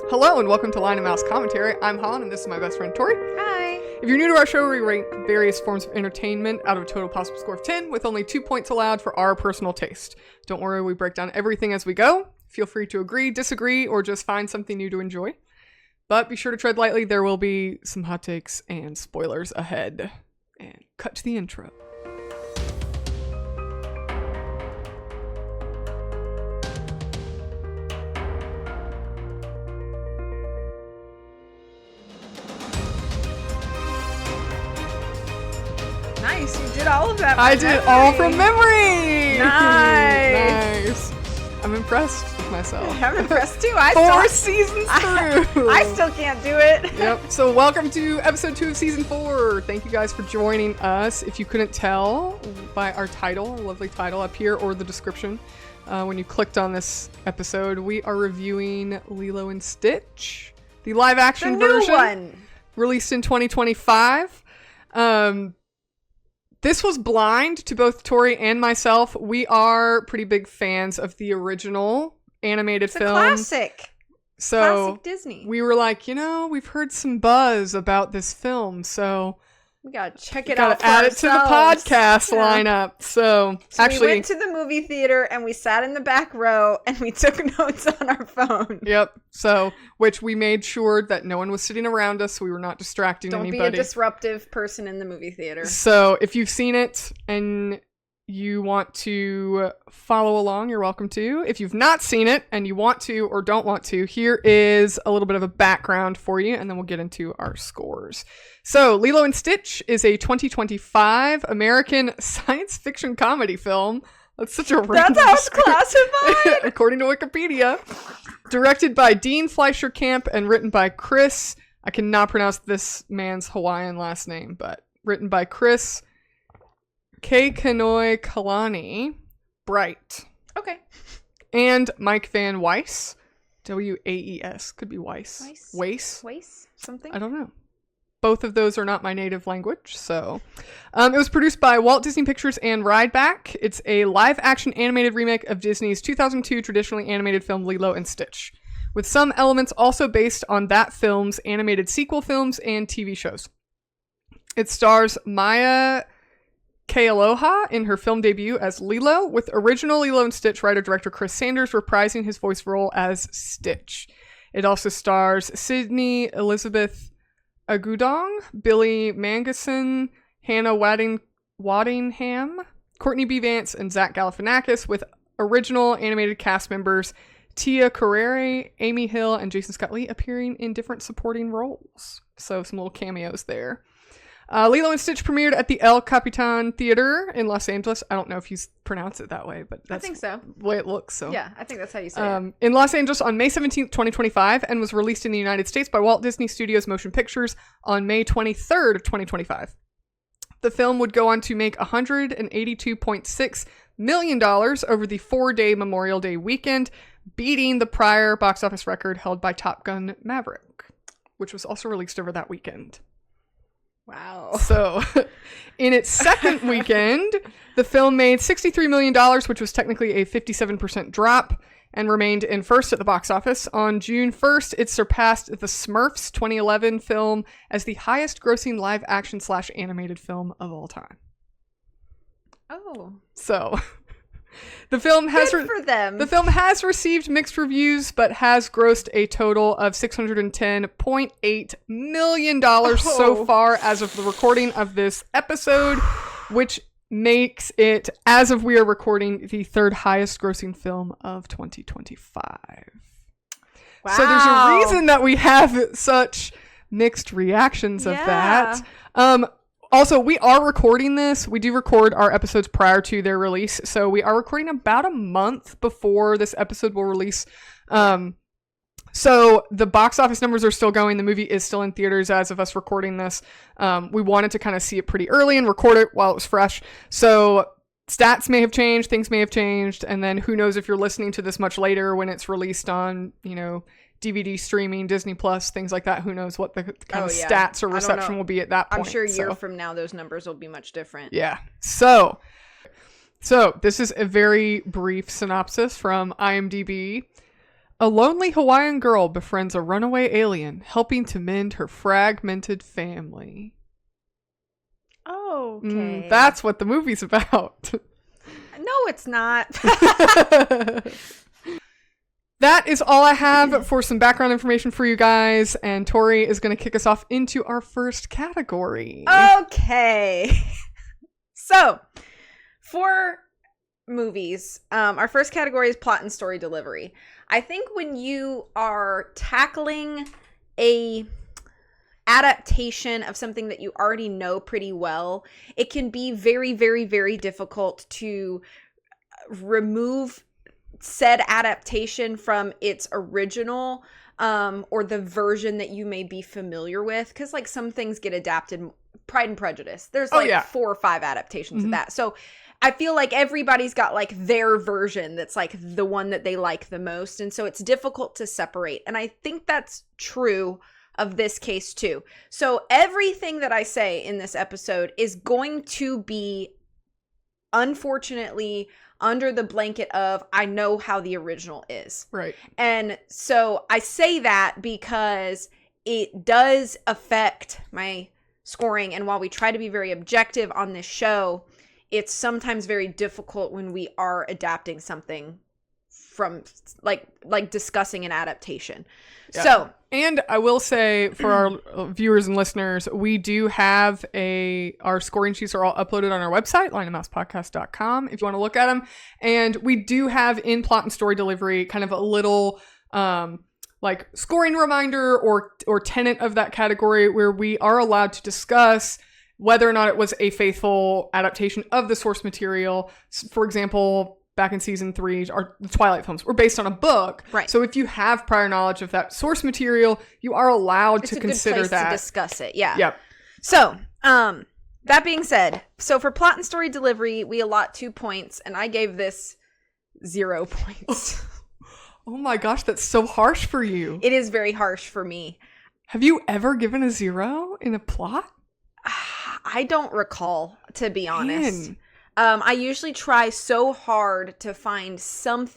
Hello and welcome to Line and Mouse Commentary. I'm Holland and this is my best friend Tori. Hi. If you're new to our show, we rank various forms of entertainment out of a total possible score of 10 with only 2 points allowed for our personal taste. Don't worry, we break down everything as we go. Feel free to agree, disagree, or just find something new to enjoy. But be sure to tread lightly, there will be some hot takes and spoilers ahead. And cut to the intro. Nice, you did all of that. I did it all from memory! Nice. Nice. I'm impressed with myself. I'm impressed too. Four seasons through! I still can't do it. Yep. So welcome to episode 2 of season 4. Thank you guys for joining us. If you couldn't tell by our title, our lovely title up here, or the description, when you clicked on this episode, we are reviewing Lilo and Stitch, the live action version, one. Released in 2025. This was blind to both Tori and myself. We are pretty big fans of the original animated film. Classic. So Classic Disney. we were like, we've heard some buzz about this film, so we gotta check it out. Gotta add it to the podcast lineup. So actually, we went to the movie theater and we sat in the back row and we took notes on our phone. Yep. So, which we made sure that no one was sitting around us. So we were not distracting anybody. Don't be a disruptive person in the movie theater. So if you've seen it and you want to follow along, you're welcome to. If you've not seen it and you want to or don't want to, here is a little bit of a background for you, and then we'll get into our scores. So, Lilo and Stitch is a 2025 American science fiction comedy film. That's such a random That's how it's classified! according to Wikipedia. Directed by Dean Fleischer Camp and written by Chris, I cannot pronounce this man's Hawaiian last name, but written by Chris Kekanoi Kalani Bright. Okay. And Mike Van Weiss. W-A-E-S. Could be Weiss. Weiss? Something? I don't know. Both of those are not my native language, so. It was produced by Walt Disney Pictures and Rideback. It's a live-action animated remake of Disney's 2002 traditionally animated film Lilo and Stitch, with some elements also based on that film's animated sequel films and TV shows. It stars Maya Kealoha in her film debut as Lilo, with original Lilo and Stitch writer-director Chris Sanders reprising his voice role as Stitch. It also stars Sydney Elizabeth Agudong, Billy Manguson, Hannah Waddingham, Courtney B. Vance, and Zach Galifianakis, with original animated cast members Tia Carrere, Amy Hill, and Jason Scott Lee appearing in different supporting roles. So some little cameos there. Lilo and Stitch premiered at the El Capitan Theater in Los Angeles. I don't know if you pronounce it that way, but that's I think so. The way it looks. So yeah, I think that's how you say it. In Los Angeles on May 17th, 2025, and was released in the United States by Walt Disney Studios Motion Pictures on May 23rd of 2025. The film would go on to make $182.6 million over the 4-day Memorial Day weekend, beating the prior box office record held by Top Gun Maverick, which was also released over that weekend. Wow. So, in its second weekend, the film made $63 million, which was technically a 57% drop, and remained in first at the box office. On June 1st, it surpassed the Smurfs 2011 film as the highest grossing live-action / animated film of all time. Oh. So, the film has Good for them. The film has received mixed reviews, but has grossed a total of $610.8 million so far as of the recording of this episode, which makes it, as of we are recording, the third highest grossing film of 2025. Wow. So there's a reason that we have such mixed reactions of that. Also, we are recording this. We do record our episodes prior to their release. So we are recording about a month before this episode will release. So the box office numbers are still going. The movie is still in theaters as of us recording this. We wanted to kind of see it pretty early and record it while it was fresh. So stats may have changed. Things may have changed. And then who knows if you're listening to this much later when it's released on, DVD streaming, Disney Plus, things like that. Who knows what the kind of stats or reception will be at that point. I'm sure a year from now, those numbers will be much different. Yeah. So this is a very brief synopsis from IMDb. A lonely Hawaiian girl befriends a runaway alien, helping to mend her fragmented family. Oh, okay. That's what the movie's about. No, it's not. That is all I have for some background information for you guys, and Tori is going to kick us off into our first category. Okay. So, for movies, our first category is plot and story delivery. I think when you are tackling a adaptation of something that you already know pretty well, it can be very, very, very difficult to remove said adaptation from its original or the version that you may be familiar with, because like some things get adapted. Pride and Prejudice, there's like 4 or 5 adaptations of that, so I feel like everybody's got like their version that's like the one that they like the most, and so it's difficult to separate, and I think that's true of this case too. So everything that I say in this episode is going to be, unfortunately, under the blanket of I know how the original is. Right. And so I say that because it does affect my scoring. And while we try to be very objective on this show, it's sometimes very difficult when we are adapting something from like discussing an adaptation. Yeah. So, and I will say for our viewers and listeners, we do have our scoring sheets are all uploaded on our website, lionandmousepodcast.com, if you want to look at them. And we do have in plot and story delivery kind of a little like scoring reminder or tenet of that category where we are allowed to discuss whether or not it was a faithful adaptation of the source material. For example, back in season 3, the Twilight films were based on a book. Right. So if you have prior knowledge of that source material, you are allowed to consider good place that. To discuss it. Yeah. Yep. So, that being said, so for plot and story delivery, we allot 2 points, and I gave this 0 points. Oh my gosh, that's so harsh for you. It is very harsh for me. Have you ever given a 0 in a plot? I don't recall, to be honest. I usually try so hard to find some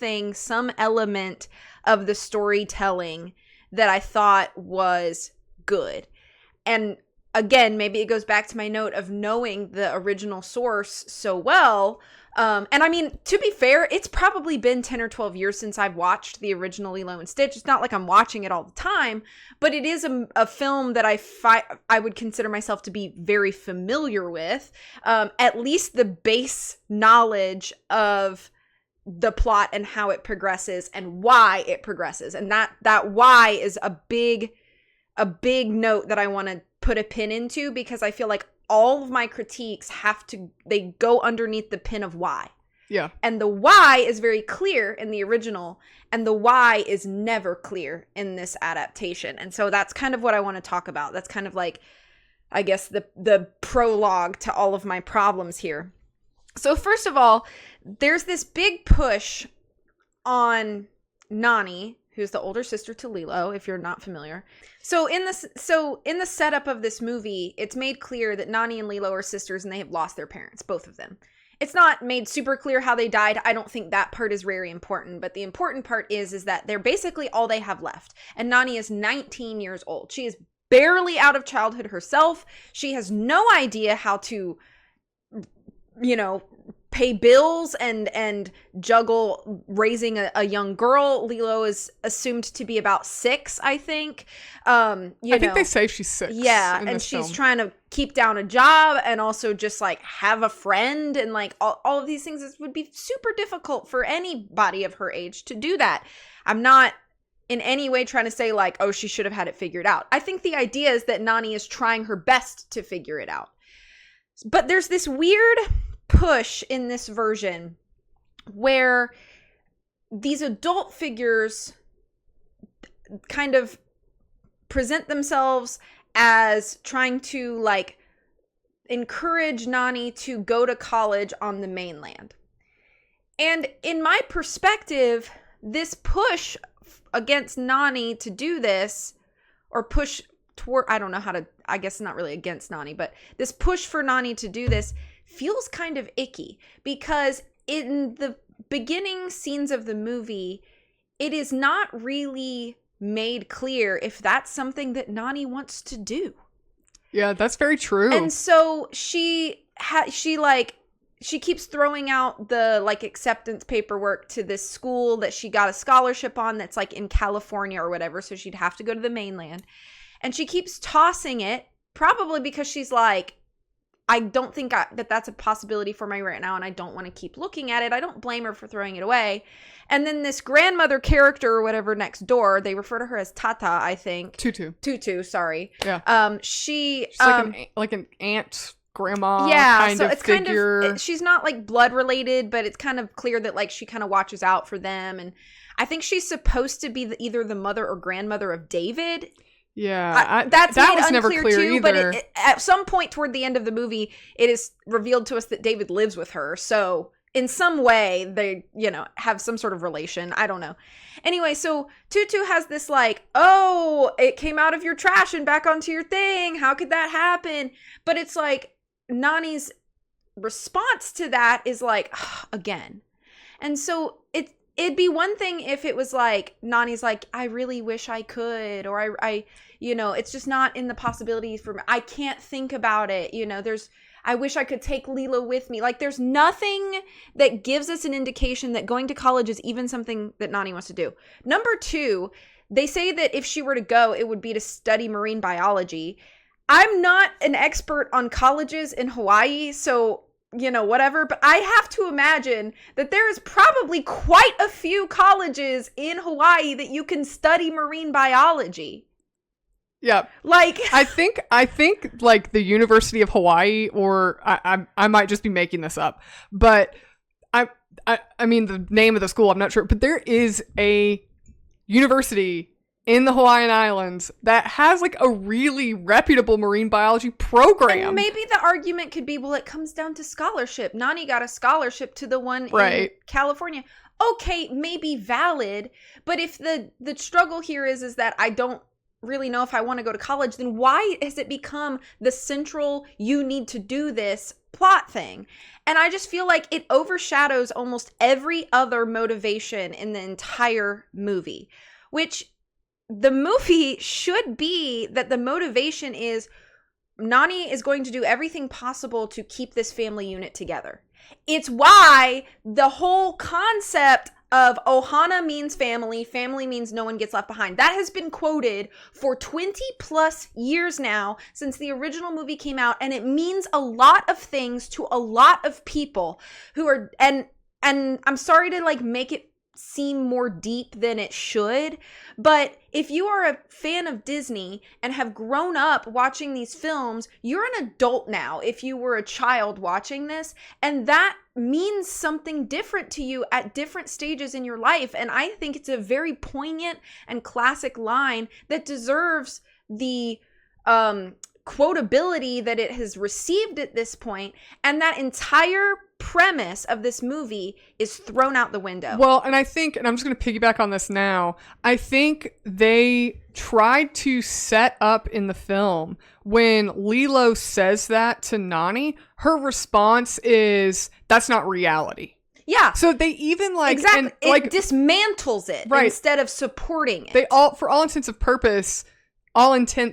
element of the storytelling that I thought was good. And again, maybe it goes back to my note of knowing the original source so well. And I mean, to be fair, it's probably been 10 or 12 years since I've watched the original Lilo and Stitch. It's not like I'm watching it all the time, but it is a film that I would consider myself to be very familiar with. At least the base knowledge of the plot and how it progresses and why it progresses. And that why is a big note that I want to put a pin into, because I feel like all of my critiques they go underneath the pin of why. Yeah. And the why is very clear in the original, and the why is never clear in this adaptation. And so that's kind of what I want to talk about. That's kind of like, I guess, the prologue to all of my problems here. So first of all, there's this big push on Nani, who's the older sister to Lilo, if you're not familiar. So in the setup of this movie, it's made clear that Nani and Lilo are sisters and they have lost their parents, both of them. It's not made super clear how they died. I don't think that part is very important, but the important part is that they're basically all they have left. And Nani is 19 years old. She is barely out of childhood herself. She has no idea how to, pay bills and juggle raising a young girl. Lilo is assumed to be about 6, I think. I think they say she's 6. Yeah, and she's trying to keep down a job and also just like have a friend and like all of these things. It would be super difficult for anybody of her age to do that. I'm not in any way trying to say like, oh, she should have had it figured out. I think the idea is that Nani is trying her best to figure it out. But there's this weird push in this version where these adult figures kind of present themselves as trying to like encourage Nani to go to college on the mainland. And in my perspective, this push against Nani to do this, or push toward, I don't know how to, I guess not really against Nani, but this push for Nani to do this feels kind of icky, because in the beginning scenes of the movie, it is not really made clear if that's something that Nani wants to do. Yeah, that's very true. And so she keeps throwing out the like acceptance paperwork to this school that she got a scholarship on that's like in California or whatever, so she'd have to go to the mainland. And she keeps tossing it, probably because she's like, I don't think that that's a possibility for me right now, and I don't want to keep looking at it. I don't blame her for throwing it away. And then this grandmother character or whatever next door, they refer to her as Tata, I think. Tutu, sorry. Yeah. She's like an aunt, grandma kind of it's figure. Kind of, she's not like blood related, but it's kind of clear that like she kind of watches out for them. And I think she's supposed to be either the mother or grandmother of David. Yeah, that was never clear too, either. But at some point toward the end of the movie, it is revealed to us that David lives with her. So in some way, they, have some sort of relation. I don't know. Anyway, so Tutu has this like, oh, it came out of your trash and back onto your thing. How could that happen? But it's like Nani's response to that is like, again. And so it'd be one thing if it was like, Nani's like, I really wish I could, or I it's just not in the possibilities for me. I can't think about it. I wish I could take Lilo with me. Like, there's nothing that gives us an indication that going to college is even something that Nani wants to do. Number 2, they say that if she were to go, it would be to study marine biology. I'm not an expert on colleges in Hawaii, so whatever, but I have to imagine that there is probably quite a few colleges in Hawaii that you can study marine biology. Yeah. Like, I think like the University of Hawaii, or I might just be making this up, but I mean the name of the school, I'm not sure, but there is a university in the Hawaiian Islands that has like a really reputable marine biology program. And maybe the argument could be, well, it comes down to scholarship. Nani got a scholarship to the one in California. Okay, maybe valid, but if the struggle here is that I don't really know if I want to go to college, then why has it become the central you need to do this plot thing? And I just feel like it overshadows almost every other motivation in the entire movie, which the movie should be that the motivation is Nani is going to do everything possible to keep this family unit together. It's why the whole concept of Ohana means family, family means no one gets left behind. That has been quoted for 20 plus years now since the original movie came out, and it means a lot of things to a lot of people who are, and I'm sorry to like make it seem more deep than it should, but if you are a fan of Disney and have grown up watching these films, you're an adult now if you were a child watching this, and that means something different to you at different stages in your life. And I think it's a very poignant and classic line that deserves the quotability that it has received at this point, and that entire premise of this movie is thrown out the window. Well, and I think, and I'm just going to piggyback on this now, I think they tried to set up in the film when Lilo says that to Nani, her response is, that's not reality. Yeah. So they even like, exactly, and, like, it dismantles it instead of supporting it. They for all intents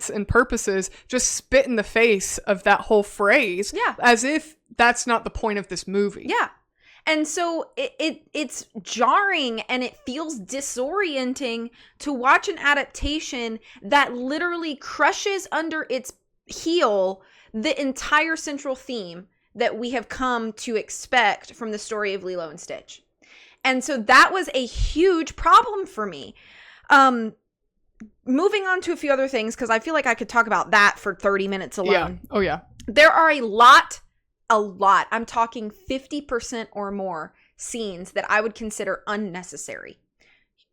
and purposes, just spit in the face of that whole phrase. Yeah. As if that's not the point of this movie. Yeah. And so it's jarring and it feels disorienting to watch an adaptation that literally crushes under its heel the entire central theme that we have come to expect from the story of Lilo and Stitch. And so that was a huge problem for me. Moving on to a few other things, because I feel like I could talk about that for 30 minutes alone. Yeah. Oh, yeah. There are a lot, I'm talking 50% or more scenes that I would consider unnecessary.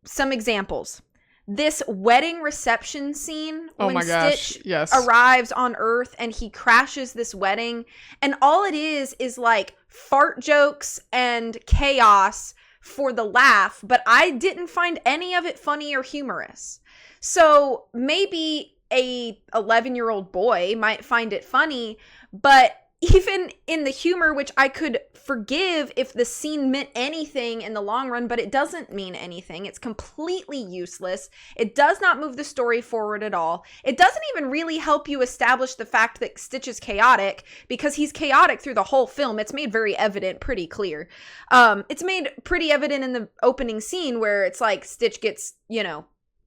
Some examples. This wedding reception scene when Stitch arrives on Earth and he crashes this wedding. And all it is like fart jokes and chaos for the laugh, but I didn't find any of it funny or humorous. So maybe a 11-year-old boy might find it funny, but even in the humor, which I could forgive if the scene meant anything in the long run, but it doesn't mean anything. It's completely useless. It does not move the story forward at all. It doesn't even really help you establish the fact that Stitch is chaotic, because he's chaotic through the whole film. It's made very evident, pretty clear. It's made pretty evident in the opening scene where it's like Stitch gets,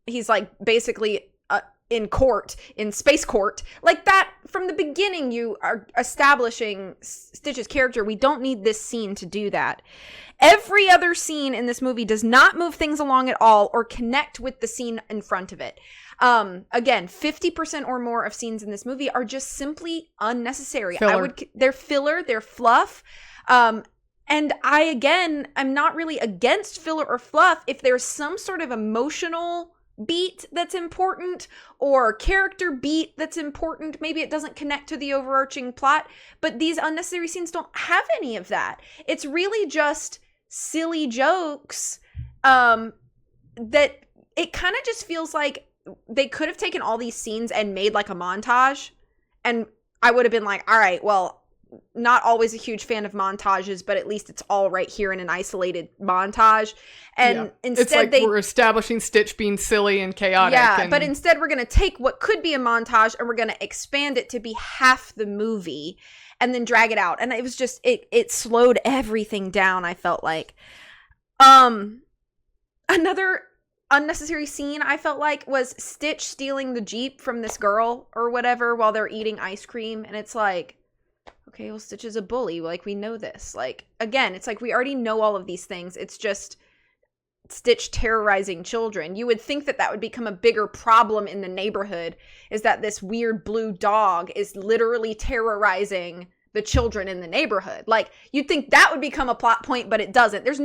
he's like basically in court, in space court. Like that, from the beginning, you are establishing Stitch's character. We don't need this scene to do that. Every other scene in this movie does not move things along at all or connect with the scene in front of it. Again, 50% or more of scenes in this movie are just simply unnecessary. They're filler, they're fluff. And I'm not really against filler or fluff if there's some sort of emotional beat that's important or character beat that's important. Maybe it doesn't connect to the overarching plot, but these unnecessary scenes don't have any of that. It's really just silly jokes that it kind of just feels like they could have taken all these scenes and made like a montage, and I would have been like, all right, well, not always a huge fan of montages, but at least it's all right here in an isolated montage. And instead we're establishing Stitch being silly and chaotic. Yeah, but instead we're going to take what could be a montage and we're going to expand it to be half the movie and then drag it out. And it was just, it slowed everything down, I felt like. Another unnecessary scene I felt like was Stitch stealing the Jeep from this girl or whatever while they're eating ice cream. And it's like, okay, well, Stitch is a bully. Like, we know this. Like, again, it's like we already know all of these things. It's just Stitch terrorizing children. You would think that would become a bigger problem in the neighborhood, is that this weird blue dog is literally terrorizing the children in the neighborhood. Like, you'd think that would become a plot point, but it doesn't. There's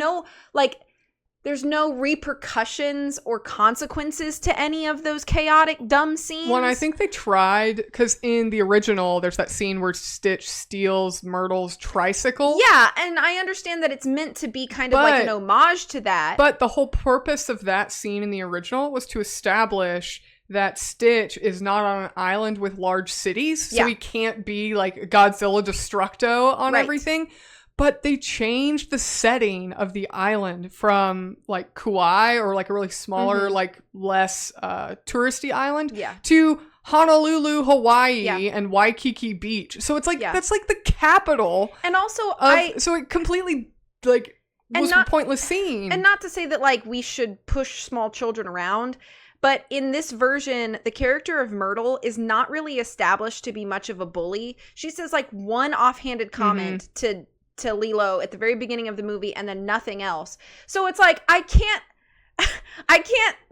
no repercussions or consequences to any of those chaotic, dumb scenes. Well, and I think they tried, because in the original, there's that scene where Stitch steals Myrtle's tricycle. Yeah, and I understand that it's meant to be kind of like an homage to that. But the whole purpose of that scene in the original was to establish that Stitch is not on an island with large cities, so he can't be like Godzilla Destructo on everything. But they changed the setting of the island from like Kauai, or like a really smaller, like less touristy island, to Honolulu, Hawaii, and Waikiki Beach. So it's like that's like the capital. And also, so it completely like was a pointless scene. And not to say that like we should push small children around, but in this version, the character of Myrtle is not really established to be much of a bully. She says like one offhanded comment to Lilo at the very beginning of the movie, and then nothing else. So it's like I can't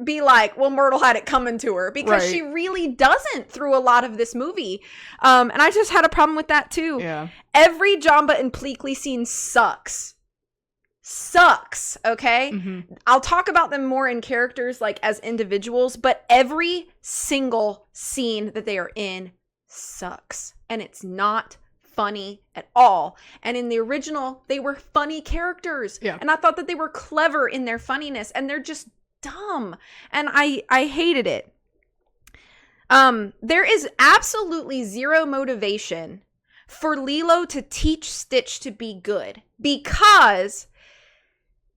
be like, well, Myrtle had it coming to her, because she really doesn't through a lot of this movie. And I just had a problem with that too. Yeah. Every Jamba and Pleakley scene sucks, okay? I'll talk about them more in characters, like as individuals, but every single scene that they are in sucks, and it's not funny at all. And in the original, they were funny characters. Yeah. And I thought that they were clever in their funniness, and they're just dumb. And I hated it. There is absolutely zero motivation for Lilo to teach Stitch to be good, because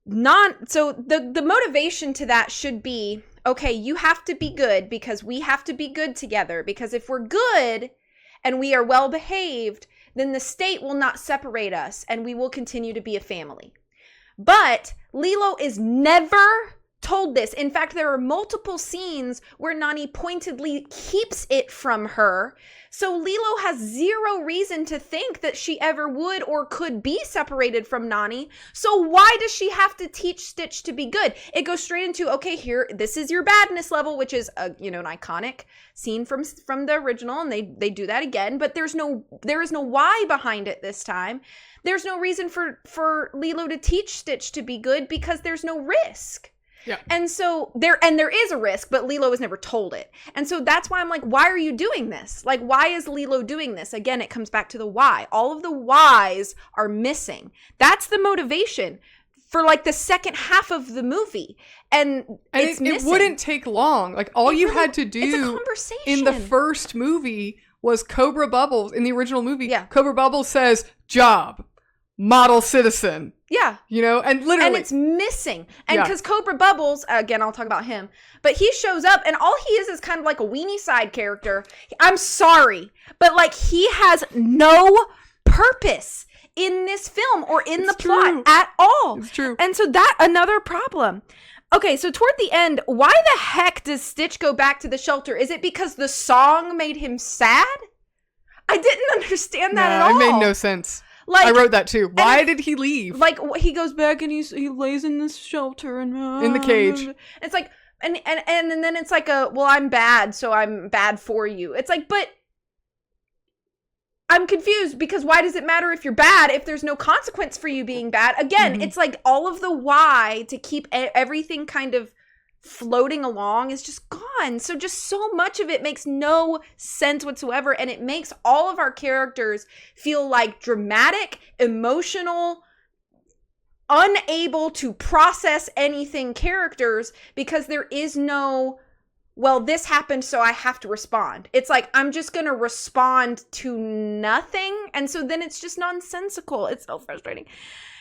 the motivation to that should be, okay, you have to be good because we have to be good together, because if we're good and we are well behaved, then the state will not separate us and we will continue to be a family. But Lilo is never told this. In fact, there are multiple scenes where Nani pointedly keeps it from her. So Lilo has zero reason to think that she ever would or could be separated from Nani. So why does she have to teach Stitch to be good? It goes straight into, okay, here, this is your badness level, which is an iconic scene from the original, and they do that again, but there is no why behind it this time. There's no reason for Lilo to teach Stitch to be good, because there's no risk. Yeah. And so there is a risk, but Lilo was never told it. And so that's why I'm like, why are you doing this? Like, why is Lilo doing this? Again, it comes back to the why. All of the whys are missing. That's the motivation for like the second half of the movie. And it's missing. It wouldn't take long. Like all you had to do it's a conversation in the first movie was Cobra Bubbles in the original movie. Yeah. Cobra Bubbles says job, model citizen. Yeah. And literally. And it's missing. And because Cobra Bubbles, again, I'll talk about him, but he shows up and all he is kind of like a weenie side character. I'm sorry, but like he has no purpose in this film or in the plot at all. It's true. And so that another problem. Okay, so toward the end, why the heck does Stitch go back to the shelter? Is it because the song made him sad? I didn't understand that at all. It made no sense. Like, I wrote that too. Why did he leave? Like he goes back and he lays in this shelter and in the cage. It's like and then it's like I'm bad, so I'm bad for you. It's like, but I'm confused because why does it matter if you're bad if there's no consequence for you being bad? Again, it's like all of the why to keep everything kind of floating along is just gone. So just so much of it makes no sense whatsoever, and it makes all of our characters feel like dramatic, emotional, unable to process anything characters because there is no, well, this happened, so I have to respond. It's like, I'm just going to respond to nothing. And so then it's just nonsensical. It's so frustrating.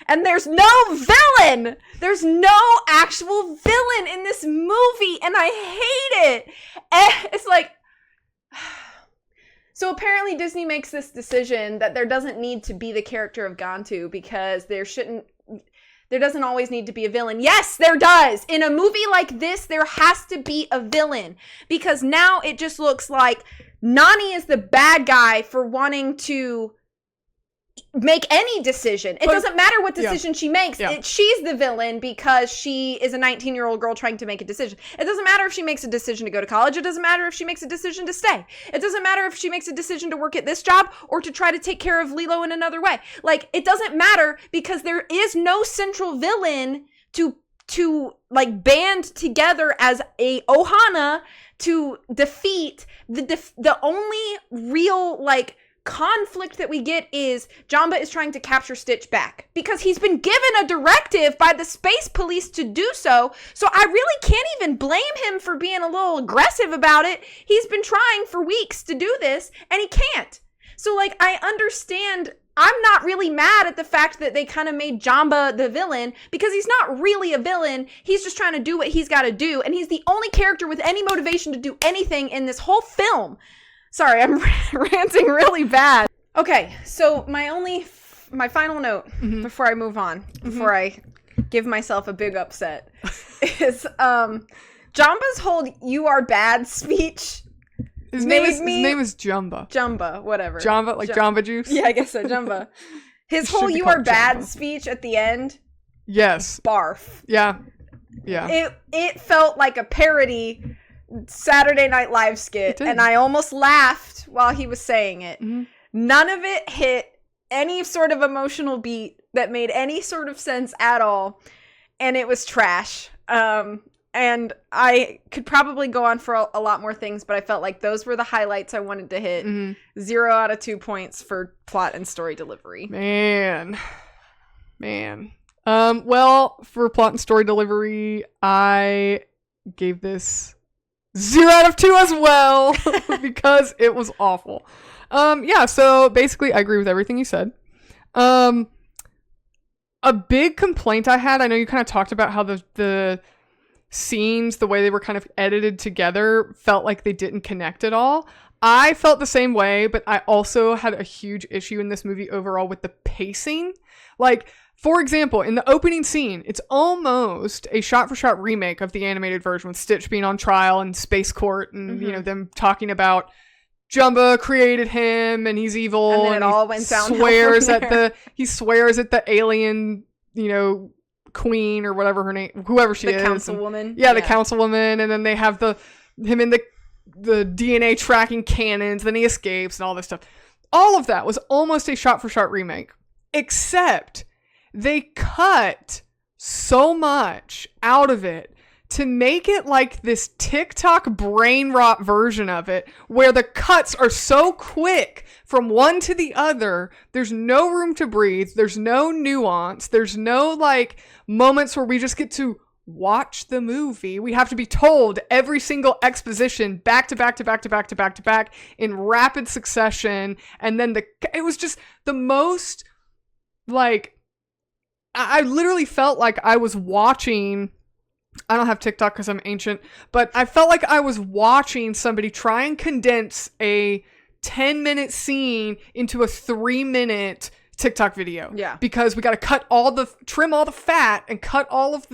And there's no villain. There's no actual villain in this movie. And I hate it. And it's like, so apparently Disney makes this decision that there doesn't need to be the character of Gantu because there doesn't always need to be a villain. Yes, there does. In a movie like this, there has to be a villain because now it just looks like Nani is the bad guy for wanting to make any decision. It doesn't matter what decision she makes. She's the villain because she is a 19-year-old girl trying to make a decision. It doesn't matter if she makes a decision to go to college. It doesn't matter if she makes a decision to stay. It doesn't matter if she makes a decision to work at this job or to try to take care of Lilo in another way. Like, it doesn't matter because there is no central villain to like band together as a Ohana to defeat. The only real like conflict that we get is Jamba is trying to capture Stitch back because he's been given a directive by the space police to do so. So I really can't even blame him for being a little aggressive about it. He's been trying for weeks to do this and he can't. So like, I understand. I'm not really mad at the fact that they kind of made Jamba the villain because he's not really a villain. He's just trying to do what he's got to do. And he's the only character with any motivation to do anything in this whole film. Sorry, I'm ranting really bad. Okay, so my final note before I move on, before I give myself a big upset, is Jamba's whole "you are bad" speech. His name is Jumba. Jumba, whatever. Jamba, like Jamba Juice? Yeah, I guess so, Jumba. His whole "you are bad" Jamba speech at the end. Yes. Barf. Yeah. It felt like a parody Saturday Night Live skit, and I almost laughed while he was saying it. None of it hit any sort of emotional beat that made any sort of sense at all, and it was trash. And I could probably go on for a lot more things, but I felt like those were the highlights I wanted to hit. 0 out of 2 points for plot and story delivery. Man. Well, for plot and story delivery, I gave this 0 out of 2 as well because it was awful. So basically I agree with everything you said. A big complaint I had, I know you kind of talked about how the scenes, the way they were kind of edited together, felt like they didn't connect at all. I felt the same way, but I also had a huge issue in this movie overall with the pacing. Like, for example, in the opening scene, it's almost a shot-for-shot remake of the animated version with Stitch being on trial in space court and, them talking about Jumba created him and he's evil. And then it all went downhill he swears at the alien, queen or whatever her name, whoever she is. The councilwoman. Yeah, the councilwoman. And then they have him in the DNA tracking cannons. Then he escapes and all this stuff. All of that was almost a shot-for-shot remake. Except they cut so much out of it to make it like this TikTok brain rot version of it where the cuts are so quick from one to the other. There's no room to breathe. There's no nuance. There's no like moments where we just get to watch the movie. We have to be told every single exposition back to back to back to back to back to back in rapid succession. And then it was just the most, like, I literally felt like I was watching, I don't have TikTok because I'm ancient, but I felt like I was watching somebody try and condense a 10-minute scene into a 3-minute TikTok video. Yeah. Because we got to trim all the fat and cut all of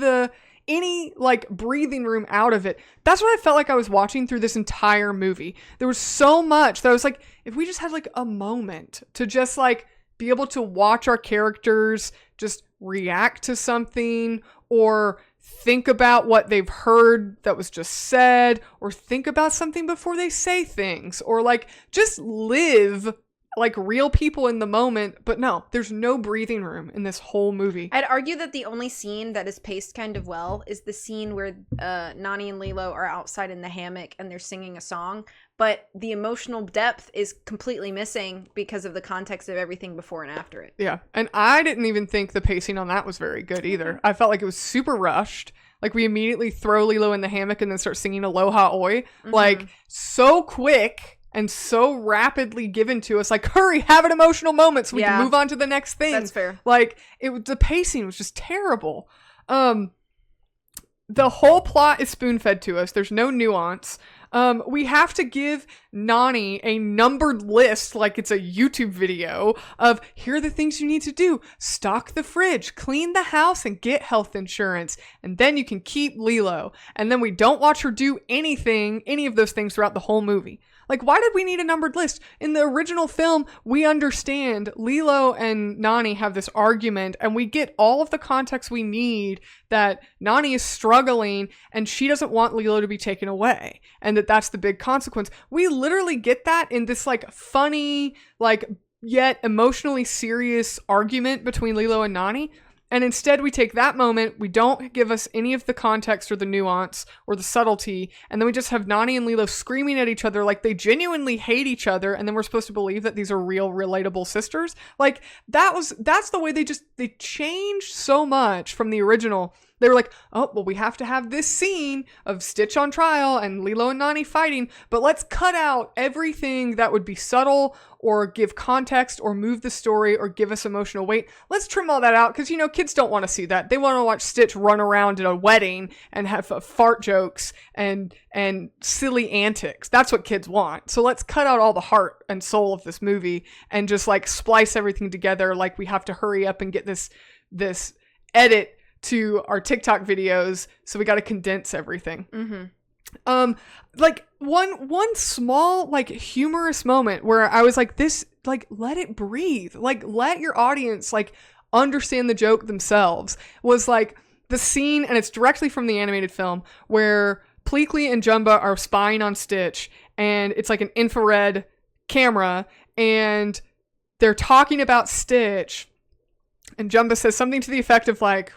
any like breathing room out of it. That's what I felt like I was watching through this entire movie. There was so much that I was like, if we just had like a moment to just like be able to watch our characters just react to something, or think about what they've heard that was just said, or think about something before they say things, or like just live like real people in the moment. But no, there's no breathing room in this whole movie. I'd argue that the only scene that is paced kind of well is the scene where Nani and Lilo are outside in the hammock and they're singing a song, but the emotional depth is completely missing because of the context of everything before and after it. Yeah, and I didn't even think the pacing on that was very good either. I felt like it was super rushed. Like, we immediately throw Lilo in the hammock and then start singing Aloha Oi. Like, so quick and so rapidly given to us. Like, hurry, have an emotional moment so we can move on to the next thing. That's fair. Like, the pacing was just terrible. The whole plot is spoon-fed to us. There's no nuance. We have to give Nani a numbered list like it's a YouTube video of, here are the things you need to do. Stock the fridge, clean the house, and get health insurance. And then you can keep Lilo. And then we don't watch her do any of those things throughout the whole movie. Like, why did we need a numbered list? In the original film, we understand Lilo and Nani have this argument, and we get all of the context we need that Nani is struggling and she doesn't want Lilo to be taken away, and that's the big consequence. We literally get that in this like funny, like yet emotionally serious argument between Lilo and Nani. And instead we take that moment, we don't give us any of the context or the nuance or the subtlety, and then we just have Nani and Lilo screaming at each other like they genuinely hate each other, and then we're supposed to believe that these are real, relatable sisters. Like, that's the way they changed so much from the original. They were like, oh, well, we have to have this scene of Stitch on trial and Lilo and Nani fighting, but let's cut out everything that would be subtle or give context or move the story or give us emotional weight. Let's trim all that out because, kids don't want to see that. They want to watch Stitch run around at a wedding and have fart jokes and silly antics. That's what kids want. So let's cut out all the heart and soul of this movie and just like splice everything together. Like, we have to hurry up and get this edit to our TikTok videos, so we got to condense everything. Like one small like humorous moment where I was like, this, like, let it breathe, like let your audience like understand the joke themselves, was like the scene, and it's directly from the animated film, where Pleakley and Jumba are spying on Stitch, and it's like an infrared camera, and they're talking about Stitch, and Jumba says something to the effect of like,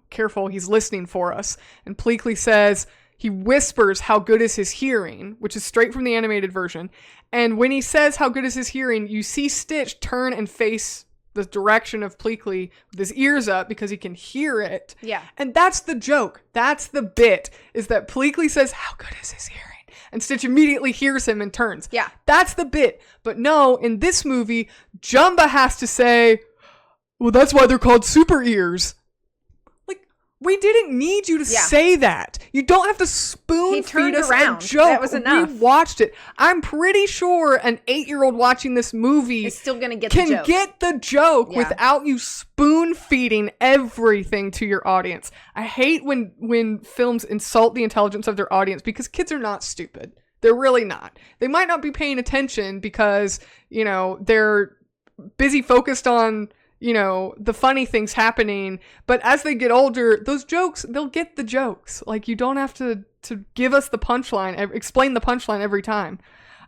careful, he's listening for us. And Pleakley says, he whispers, how good is his hearing, which is straight from the animated version. And when he says how good is his hearing, you see Stitch turn and face the direction of Pleakley with his ears up because he can hear it. Yeah. And that's the joke. That's the bit, is that Pleakley says, how good is his hearing? And Stitch immediately hears him and turns. Yeah. That's the bit. But no, in this movie, Jumba has to say, well, that's why they're called super ears. We didn't need you to say that. You don't have to spoon feed us a joke. That was enough. We watched it. I'm pretty sure an 8-year-old watching this movie is still gonna get the joke without you spoon feeding everything to your audience. I hate when films insult the intelligence of their audience, because kids are not stupid. They're really not. They might not be paying attention because, they're busy focused on the funny things happening, but as they get older, those jokes, they'll get the jokes. Like, you don't have to give us the punchline, explain the punchline every time.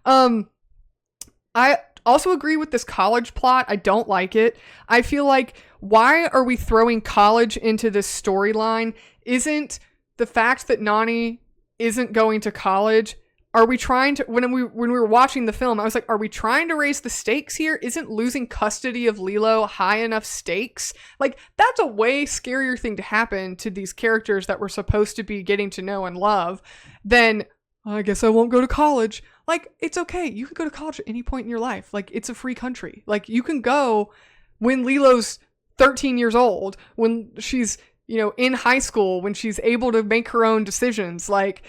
I also agree with this college plot. I don't like it. I feel like, why are we throwing college into this storyline? Isn't the fact that Nani isn't going to college are we trying to, when we were watching the film, I was like, are we trying to raise the stakes here? Isn't losing custody of Lilo high enough stakes? Like, that's a way scarier thing to happen to these characters that we're supposed to be getting to know and love than, I guess I won't go to college. Like, it's okay. You can go to college at any point in your life. Like, it's a free country. Like, you can go when Lilo's 13 years old, when she's, you know, in high school, when she's able to make her own decisions. Like,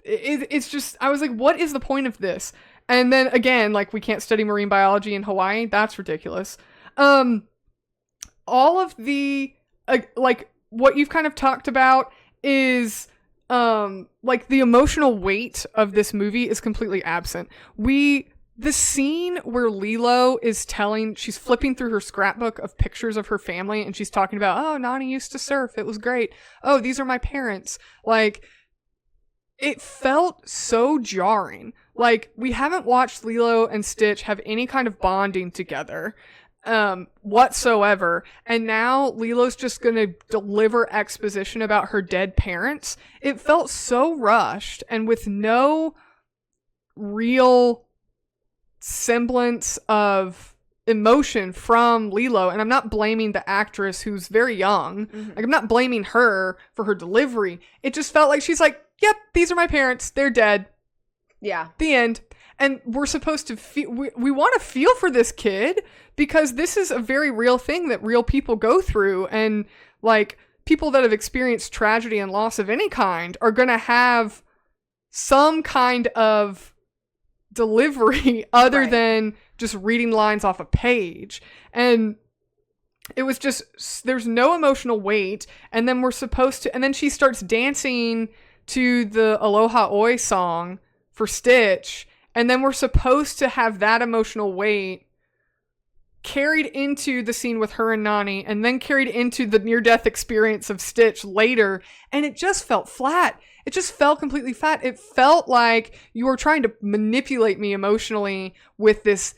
it's just, I was like, what is the point of this? And then again, like, we can't study marine biology in Hawaii. That's ridiculous. All of the, like, what you've kind of talked about is, like, the emotional weight of this movie is completely absent. The scene where Lilo is she's flipping through her scrapbook of pictures of her family, and she's talking about, oh, Nani used to surf. It was great. Oh, these are my parents. Like, it felt so jarring. Like, we haven't watched Lilo and Stitch have any kind of bonding together whatsoever, and now Lilo's just gonna deliver exposition about her dead parents. It felt so rushed and with no real semblance of emotion from Lilo. And I'm not blaming the actress, who's very young. Like, I'm not blaming her for her delivery. It just felt like she's like, yep, these are my parents, they're dead. Yeah. The end. And we're supposed to feel, we want to feel for this kid, because this is a very real thing that real people go through. And, like, people that have experienced tragedy and loss of any kind are going to have some kind of delivery other than just reading lines off a page. And it was just, there's no emotional weight. And then and then she starts dancing to the Aloha Oi song for Stitch. And then we're supposed to have that emotional weight carried into the scene with her and Nani, and then carried into the near-death experience of Stitch later. And it just felt flat. It just felt completely flat. It felt like you were trying to manipulate me emotionally with this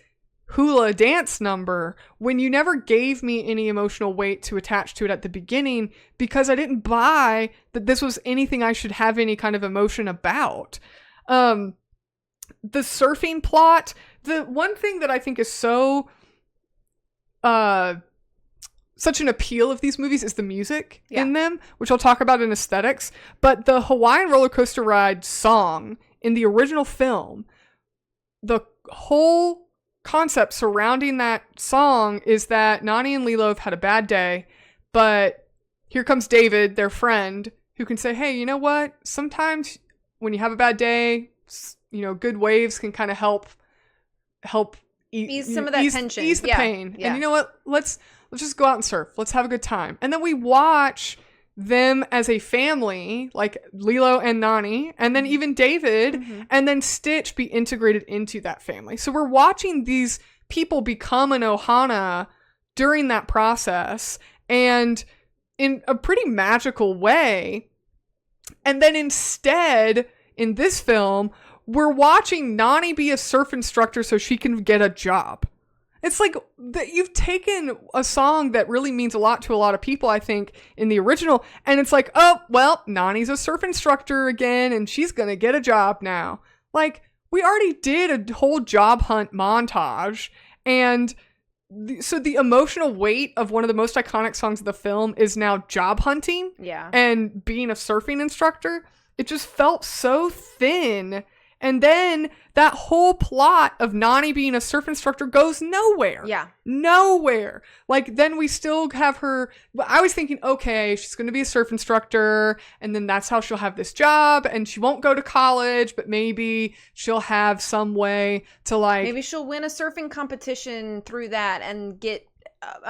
hula dance number, when you never gave me any emotional weight to attach to it at the beginning, because I didn't buy that this was anything I should have any kind of emotion about. The surfing plot, the one thing that I think is so such an appeal of these movies is the music in them, which I'll talk about in aesthetics. But the Hawaiian roller coaster ride song in the original film, the whole concept surrounding that song is that Nani and Lilo have had a bad day, but here comes David, their friend, who can say, hey, you know what? Sometimes when you have a bad day, you know, good waves can kind of help ease some of that tension, ease the pain. And you know what? Let's just go out and surf. Let's have a good time. And then we watch them as a family, like Lilo and Nani, and then even David, and then Stitch be integrated into that family. So we're watching these people become an ohana during that process, and in a pretty magical way. And then instead, in this film, we're watching Nani be a surf instructor so she can get a job. It's like that you've taken a song that really means a lot to a lot of people, I think, in the original, and it's like, oh, well, Nani's a surf instructor again, and she's gonna get a job now. Like, we already did a whole job hunt montage, and so the emotional weight of one of the most iconic songs of the film is now job hunting and being a surfing instructor. It just felt so thin. And then that whole plot of Nani being a surf instructor goes nowhere. Yeah. Nowhere. Like, then we still have her. I was thinking, okay, she's going to be a surf instructor, and then that's how she'll have this job, and she won't go to college, but maybe she'll have some way to, like, maybe she'll win a surfing competition through that and get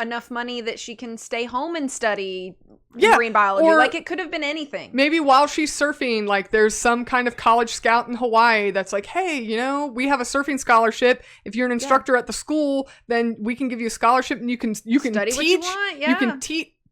enough money that she can stay home and study marine biology. Or like, it could have been anything. Maybe while she's surfing, like, there's some kind of college scout in Hawaii that's like, hey, you know, we have a surfing scholarship. If you're an instructor at the school, then we can give you a scholarship, and you can study teach. what you want. You can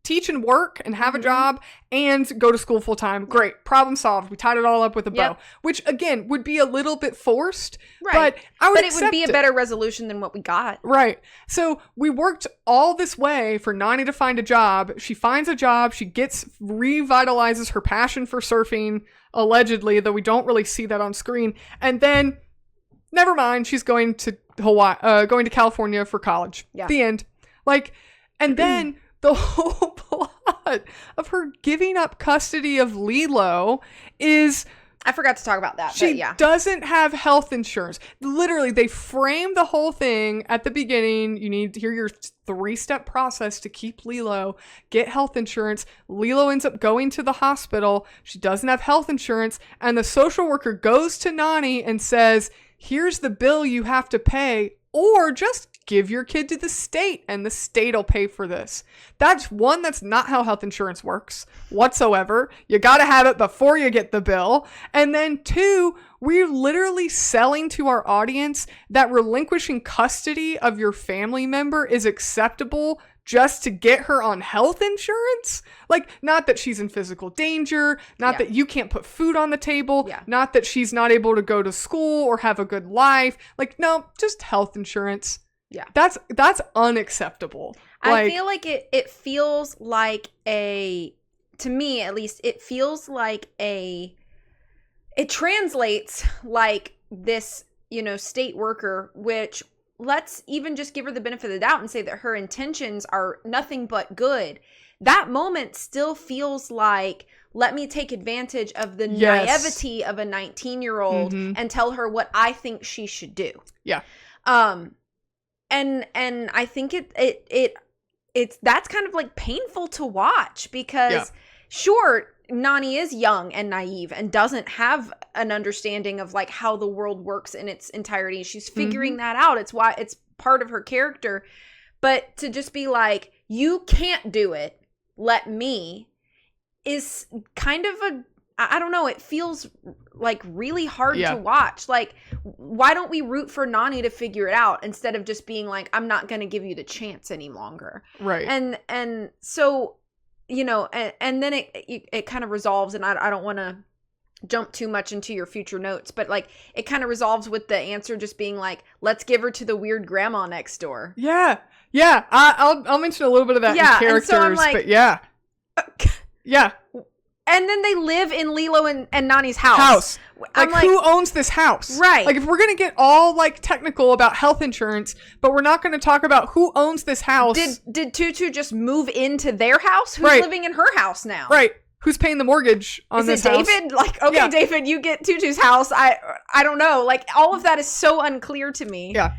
teach and work and have a job and go to school full time. Great. Problem solved. We tied it all up with a bow, which again would be a little bit forced, but I would accept it would be a better resolution than what we got. Right. So we worked all this way for Nani to find a job. She finds a job. She revitalizes her passion for surfing, allegedly, though we don't really see that on screen. And then, never mind, she's going to going to California for college. Yeah. The end. Like, and then the whole plot of her giving up custody of Lilo is... I forgot to talk about that. She doesn't have health insurance. Literally, they frame the whole thing at the beginning. You need to hear your 3-step process to keep Lilo, get health insurance. Lilo ends up going to the hospital. She doesn't have health insurance. And the social worker goes to Nani and says, here's the bill you have to pay, or just give your kid to the state and the state will pay for this. That's not how health insurance works whatsoever. You got to have it before you get the bill. And then 2, we're literally selling to our audience that relinquishing custody of your family member is acceptable just to get her on health insurance. Like, not that she's in physical danger, not that you can't put food on the table, not that she's not able to go to school or have a good life. Like, no, just health insurance. Yeah. That's unacceptable. I feel like it feels like to me at least, it feels like it translates like this, state worker, which let's even just give her the benefit of the doubt and say that her intentions are nothing but good. That moment still feels like, let me take advantage of the naivety of a 19-year-old and tell her what I think she should do. Yeah. And I think it's that's kind of like painful to watch because sure, Nani is young and naive and doesn't have an understanding of like how the world works in its entirety. She's figuring that out. It's why it's part of her character. But to just be like, you can't do it, let me, is kind of I don't know, it feels like really hard to watch. Like, why don't we root for Nani to figure it out instead of just being like, I'm not going to give you the chance any longer. Right. And so, and then it kind of resolves, and I don't want to jump too much into your future notes, but like it kind of resolves with the answer just being like, let's give her to the weird grandma next door. Yeah. Yeah. I'll mention a little bit of that in characters, and so I'm like, but yeah. And then they live in Lilo and Nani's house. Like, who owns this house? Right. Like, if we're going to get all, like, technical about health insurance, but we're not going to talk about who owns this house. Did Tutu just move into their house? Who's living in her house now? Right. Who's paying the mortgage on this house? Is it David? Like, okay, David, you get Tutu's house. I don't know. Like, all of that is so unclear to me. Yeah.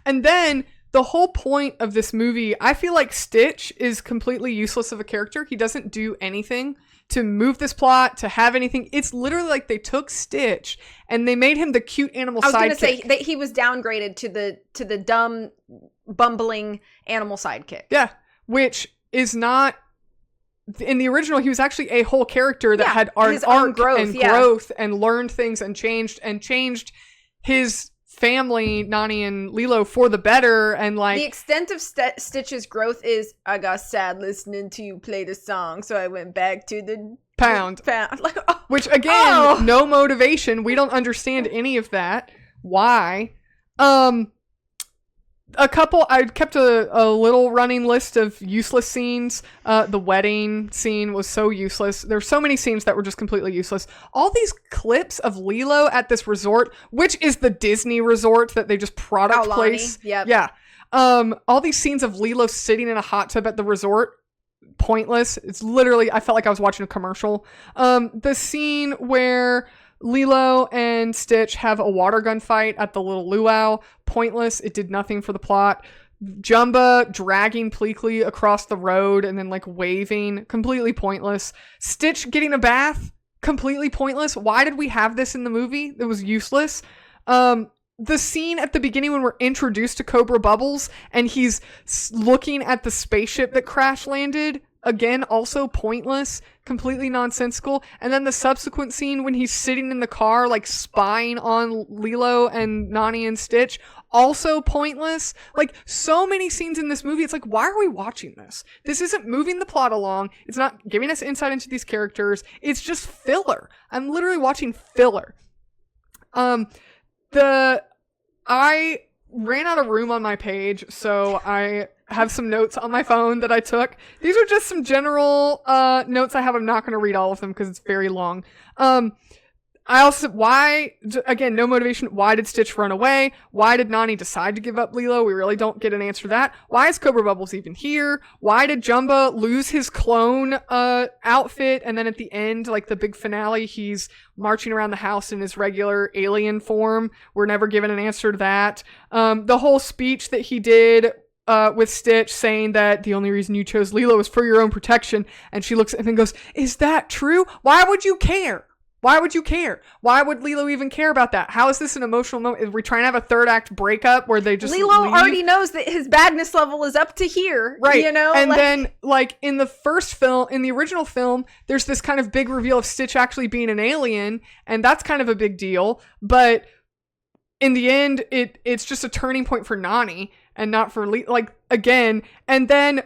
And then the whole point of this movie, I feel like Stitch is completely useless of a character. He doesn't do anything to move this plot, to have anything. It's literally like they took Stitch and they made him the cute animal sidekick. I was going to say that he was downgraded to the dumb, bumbling animal sidekick. Yeah, which is not... In the original, he was actually a whole character that had arc growth and learned things and changed his family, Nani and Lilo, for the better. And like, the extent of Stitch's growth is, I got sad listening to you play the song, so I went back to the pound. Like, which again, no motivation. We don't understand any of that. Why? I kept a little running list of useless scenes. The wedding scene was so useless. There's so many scenes that were just completely useless. All these clips of Lilo at this resort, which is the Disney resort that they just product place. Yep. Yeah. All these scenes of Lilo sitting in a hot tub at the resort, pointless. It's literally, I felt like I was watching a commercial. The scene where Lilo and Stitch have a water gun fight at the little luau, pointless. It did nothing for the plot. Jumba dragging Pleakley across the road and then like waving, completely pointless. Stitch getting a bath, completely pointless. Why did we have this in the movie? It was useless. The scene at the beginning when we're introduced to Cobra Bubbles and he's looking at the spaceship that crash landed, again, also pointless, completely nonsensical. And then the subsequent scene when he's sitting in the car, like spying on Lilo and Nani and Stitch, also pointless. Like, so many scenes in this movie, it's like, why are we watching this? This isn't moving the plot along. It's not giving us insight into these characters. It's just filler. I'm literally watching filler. I ran out of room on my page, so I have some notes on my phone that I took. These are just some general notes I have. I'm not going to read all of them because it's very long. I also, again, no motivation. Why did Stitch run away? Why did Nani decide to give up Lilo? We really don't get an answer to that. Why is Cobra Bubbles even here? Why did Jumba lose his clone outfit? And then at the end, like the big finale, he's marching around the house in his regular alien form. We're never given an answer to that. The whole speech that he did with Stitch saying that the only reason you chose Lilo is for your own protection. And she looks at him and goes, is that true? Why would you care? Why would you care? Why would Lilo even care about that? How is this an emotional moment? Are we trying to have a third act breakup where they just Lilo leave? already knows that his badness level is up to here. Right. You know? And then, like, in the first film, in the original film, there's this kind of big reveal of Stitch actually being an alien, and that's kind of a big deal. But in the end, it's just a turning point for Nani and not for like, again. And then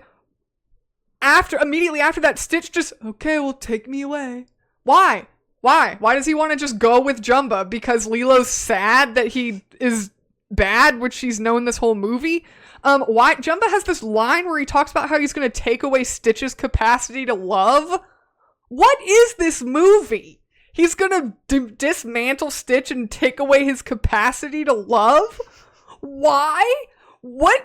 immediately after that, Stitch just, okay, well, take me away. Why? Why does he want to just go with Jumba? Because Lilo's sad that he is bad, which she's known this whole movie? Why Jumba has this line where he talks about how he's going to take away Stitch's capacity to love? What is this movie? He's going to dismantle Stitch and take away his capacity to love? Why? When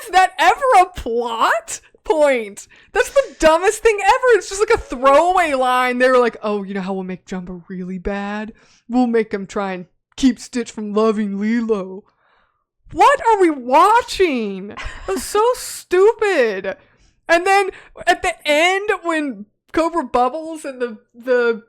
is that ever a plot point? That's the dumbest thing ever. It's just like a throwaway line. They were like, oh, you know how we'll make Jumba really bad? We'll make him try and keep Stitch from loving Lilo. What are we watching? That's so stupid. And then at the end, when Cobra Bubbles and the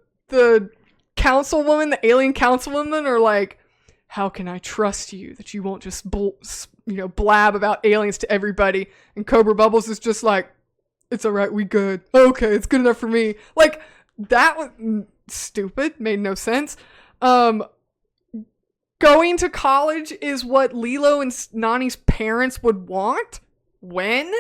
councilwoman, the alien councilwoman, are like, how can I trust you that you won't just blab about aliens to everybody? And Cobra Bubbles is just like, it's all right, we good. Okay, it's good enough for me. Like, that was stupid, made no sense. Going to college is what Lilo and Nani's parents would want. When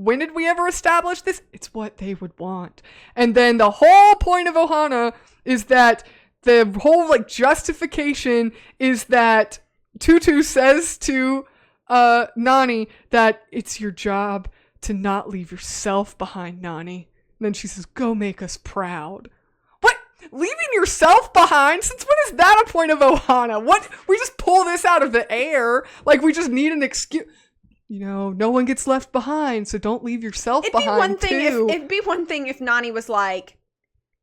did we ever establish this? It's what they would want. And then the whole point of Ohana is that the whole justification is that Tutu says to Nani that it's your job to not leave yourself behind, Nani. And then she says, go make us proud. What? Leaving yourself behind? Since when is that a point of Ohana? What? We just pull this out of the air. Like, we just need an excuse. You know, no one gets left behind, so don't leave yourself behind, It'd be one thing if Nani was like,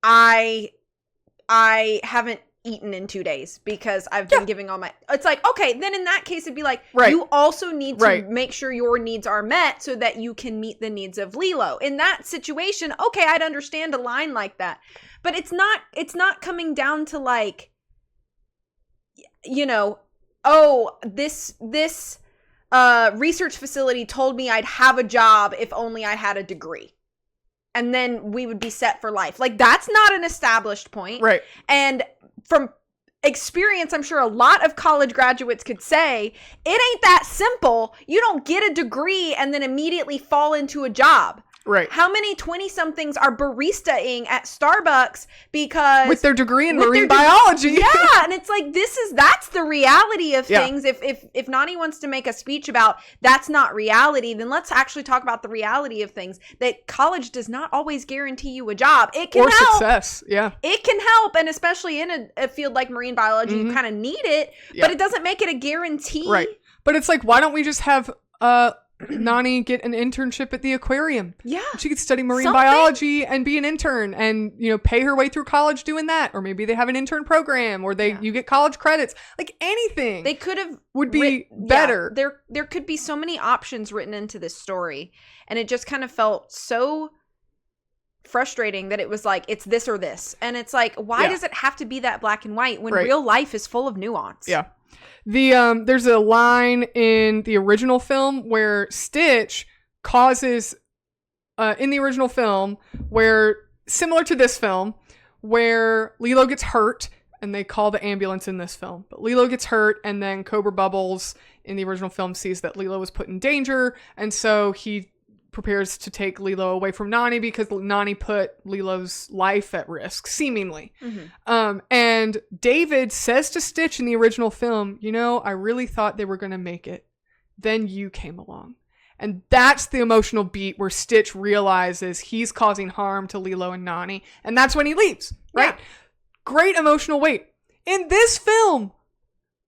I haven't eaten in 2 days because I've been giving all my... It's like, okay, then in that case, it'd be like, you also need to make sure your needs are met so that you can meet the needs of Lilo. In that situation, okay, I'd understand a line like that. But it's not coming down to like, you know, oh, this research facility told me I'd have a job if only I had a degree. And then we would be set for life. Like, that's not an established point. Right. And from experience, I'm sure a lot of college graduates could say, it ain't that simple. You don't get a degree and then immediately fall into a job. Right. How many 20-somethings are barista-ing at Starbucks because... with their degree in marine biology. Yeah, and it's like, that's the reality of things. If Nani wants to make a speech about that's not reality, then let's actually talk about the reality of things. That college does not always guarantee you a job. It can help. Or success, yeah. It can help, and especially in a field like marine biology, you kind of need it, but it doesn't make it a guarantee. Right. But it's like, why don't we just have... Nani get an internship at the aquarium? Yeah. She could study marine biology and be an intern and, you know, pay her way through college doing that. Or maybe they have an intern program or you get college credits. Like, anything. They could have would be better. Yeah, there could be so many options written into this story. And it just kind of felt so frustrating that it was like, it's this or this. And it's like, why does it have to be that black and white when real life is full of nuance? Yeah. There's a line in the original film where Stitch causes in the original film where, similar to this film, where Lilo gets hurt and they call the ambulance in this film. But Lilo gets hurt, and then Cobra Bubbles in the original film sees that Lilo was put in danger, and so he prepares to take Lilo away from Nani because Nani put Lilo's life at risk, seemingly. And David says to Stitch in the original film, you know, I really thought they were going to make it. Then you came along. And that's the emotional beat where Stitch realizes he's causing harm to Lilo and Nani. And that's when he leaves, right? Yeah. Great emotional weight. In this film,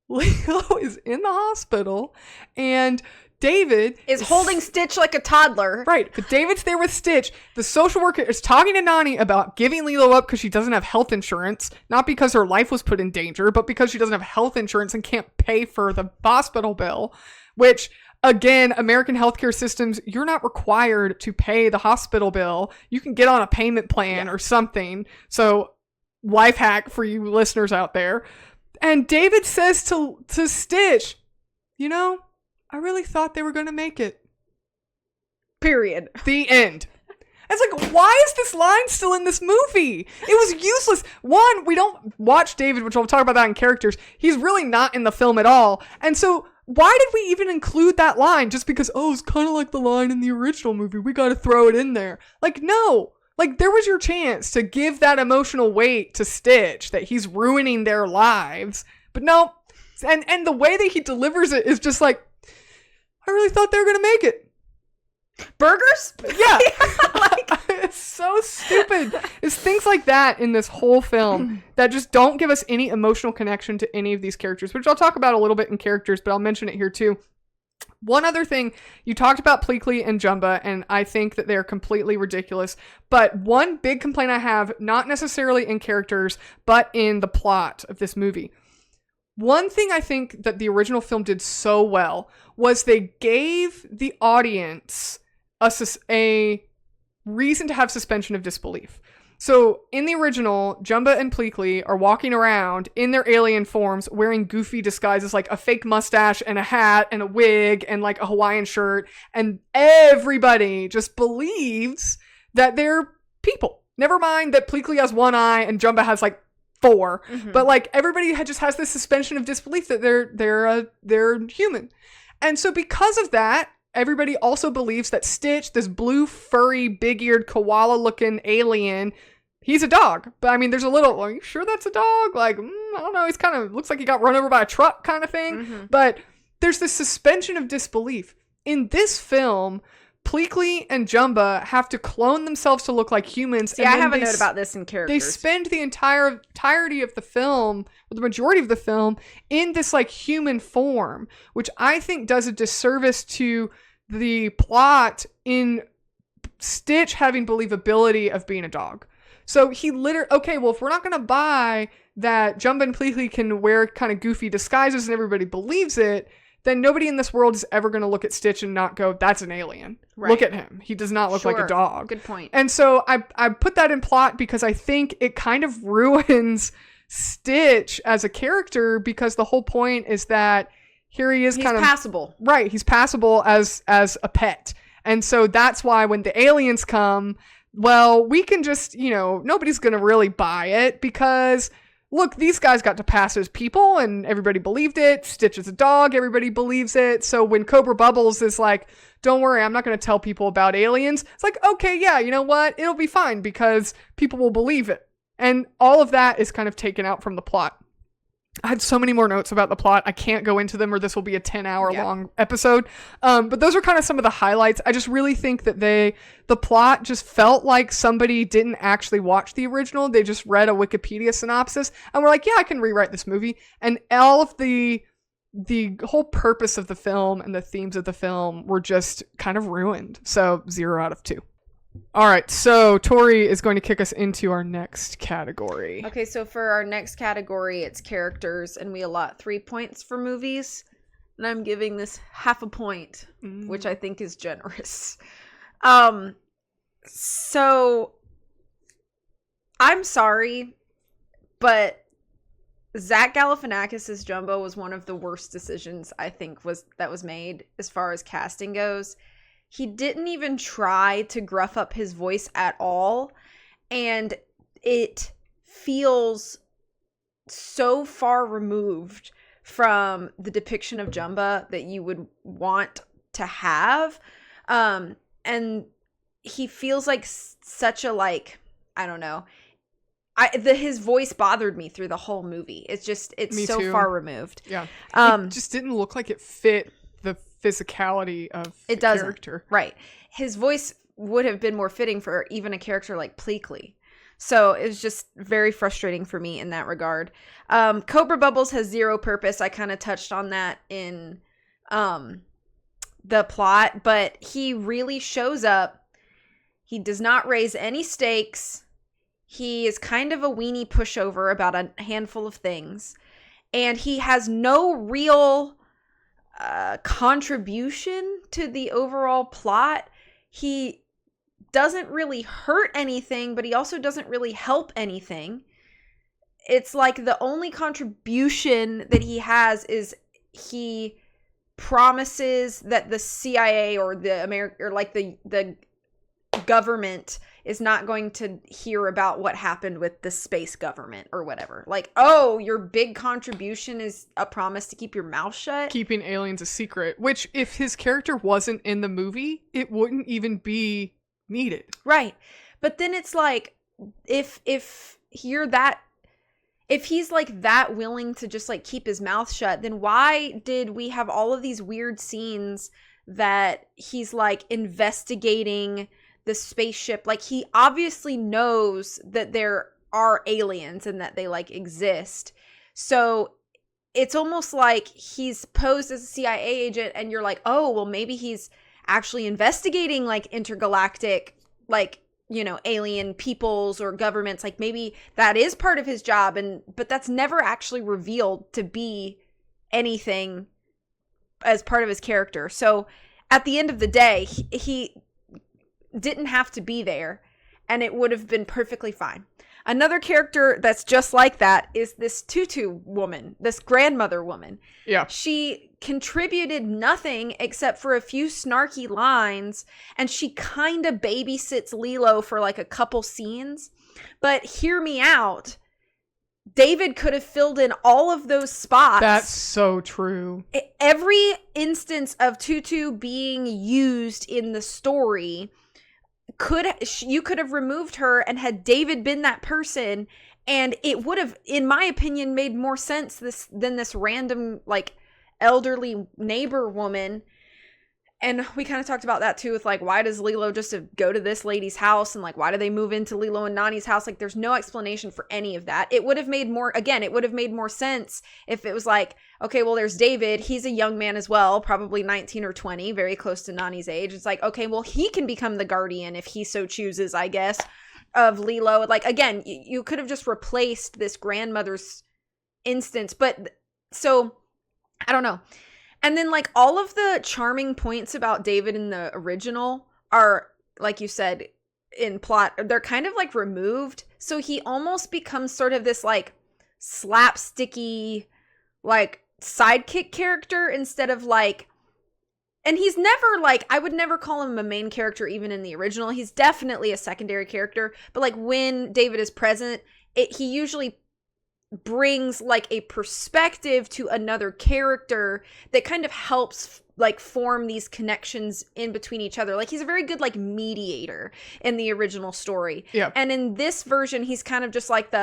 Lilo is in the hospital and David is holding Stitch like a toddler. Right. But David's there with Stitch. The social worker is talking to Nani about giving Lilo up because she doesn't have health insurance. Not because her life was put in danger, but because she doesn't have health insurance and can't pay for the hospital bill. Which, again, American healthcare systems, you're not required to pay the hospital bill. You can get on a payment plan or something. So, life hack for you listeners out there. And David says to Stitch, you know, I really thought they were going to make it. Period. The end. It's like, why is this line still in this movie? It was useless. One, we don't watch David, which we'll talk about that in characters. He's really not in the film at all. And so why did we even include that line? Just because, oh, it's kind of like the line in the original movie. We got to throw it in there. Like, no. Like, there was your chance to give that emotional weight to Stitch, that he's ruining their lives. But no. And the way that he delivers it is just like, I really thought they were going to make it. Burgers? Yeah. It's so stupid. It's things like that in this whole film that just don't give us any emotional connection to any of these characters, which I'll talk about a little bit in characters, but I'll mention it here too. One other thing, you talked about Pleakley and Jumba, and I think that they're completely ridiculous. But one big complaint I have, not necessarily in characters, but in the plot of this movie. One thing I think that the original film did so well was they gave the audience a reason to have suspension of disbelief. So in the original, Jumba and Pleakley are walking around in their alien forms wearing goofy disguises like a fake mustache and a hat and a wig and like a Hawaiian shirt. And everybody just believes that they're people. Never mind that Pleakley has one eye and Jumba has like 4. But like everybody just has this suspension of disbelief that they're human. And so because of that, everybody also believes that Stitch, this blue, furry, big-eared, koala-looking alien, he's a dog. But, I mean, there's a little, are you sure that's a dog? Like, I don't know, he's kind of, looks like he got run over by a truck kind of thing. But there's this suspension of disbelief. In this film, Pleakley and Jumba have to clone themselves to look like humans. See, I have a note about this in characters. They spend the entirety of the film, or the majority of the film, in this like human form, which I think does a disservice to the plot in Stitch having believability of being a dog. So he okay, well, if we're not going to buy that Jumba and Pleakley can wear kind of goofy disguises and everybody believes it, then nobody in this world is ever going to look at Stitch and not go, that's an alien. Right. Look at him. He does not look like a dog. Good point. And so I put that in plot because I think it kind of ruins Stitch as a character, because the whole point is that here he is, he's kind of passable. Right. He's passable as a pet. And so that's why when the aliens come, well, we can just, nobody's going to really buy it because look, these guys got to pass as people and everybody believed it. Stitch is a dog. Everybody believes it. So when Cobra Bubbles is like, don't worry, I'm not going to tell people about aliens. It's like, okay, yeah, you know what? It'll be fine because people will believe it. And all of that is kind of taken out from the plot. I had so many more notes about the plot. I can't go into them or this will be a 10-hour long episode. But those are kind of some of the highlights. I just really think that the plot just felt like somebody didn't actually watch the original. They just read a Wikipedia synopsis and were like, yeah, I can rewrite this movie. And all of the whole purpose of the film and the themes of the film were just kind of ruined. So 0 out of 2. All right, so Tori is going to kick us into our next category. Okay, so for our next category, it's characters, and we allot 3 points for movies, and I'm giving this half a point, which I think is generous. So I'm sorry, but Zach Galifianakis' Jumbo was one of the worst decisions I think that was made as far as casting goes. he didn't even try to gruff up his voice at all. And it feels so far removed from the depiction of Jumba that you would want to have. And he feels like such a, like, I don't know. His voice bothered me through the whole movie. It's Me so too. far removed. Yeah. It just didn't look like it fit the physicality of the character. Right. His voice would have been more fitting for even a character like Pleakley. So it was just very frustrating for me in that regard. Cobra Bubbles has zero purpose. I kind of touched on that in the plot, but he really shows up. He does not raise any stakes. He is kind of a weenie pushover about a handful of things. And he has no real contribution to the overall plot. He doesn't really hurt anything, but he also doesn't really help anything. It's like the only contribution that he has is he promises that the CIA or the government is not going to hear about what happened with the space government or whatever. Like, oh, your big contribution is a promise to keep your mouth shut. Keeping aliens a secret, which if his character wasn't in the movie, it wouldn't even be needed. Right. But then it's like, if he's like that willing to just like keep his mouth shut, then why did we have all of these weird scenes that he's like investigating the spaceship? Like, he obviously knows that there are aliens and that they like exist. So it's almost like he's posed as a CIA agent and you're like, oh, well, maybe he's actually investigating like intergalactic, like, you know, alien peoples or governments. Like, maybe that is part of his job, but that's never actually revealed to be anything as part of his character. So at the end of the day, he didn't have to be there and it would have been perfectly fine. Another character that's just like that is this Tutu woman, this grandmother woman. Yeah. She contributed nothing except for a few snarky lines, and she kind of babysits Lilo for like a couple scenes. But hear me out. David could have filled in all of those spots. That's so true. Every instance of Tutu being used in the story, you could have removed her and had David been that person, and it would have, in my opinion, made more sense than this random like elderly neighbor woman. And we kind of talked about that too, with like, why does Lilo just go to this lady's house, and like, why do they move into Lilo and Nani's house? Like, there's no explanation for any of that. It would have made more sense if it was like, okay, well, there's David. He's a young man as well, probably 19 or 20, very close to Nani's age. It's like, okay, well, he can become the guardian if he so chooses, I guess, of Lilo. Like, again, you could have just replaced this grandmother's instance. But so I don't know. And then, like, all of the charming points about David in the original are, like you said, in plot, they're kind of, like, removed. So he almost becomes sort of this, like, slapsticky, like, sidekick character instead of, like... And he's never, like... I would never call him a main character even in the original. He's definitely a secondary character. But, like, when David is present, he usually brings like a perspective to another character that kind of helps like form these connections in between each other. Like, he's a very good like mediator in the original story. Yeah. And in this version, he's kind of just like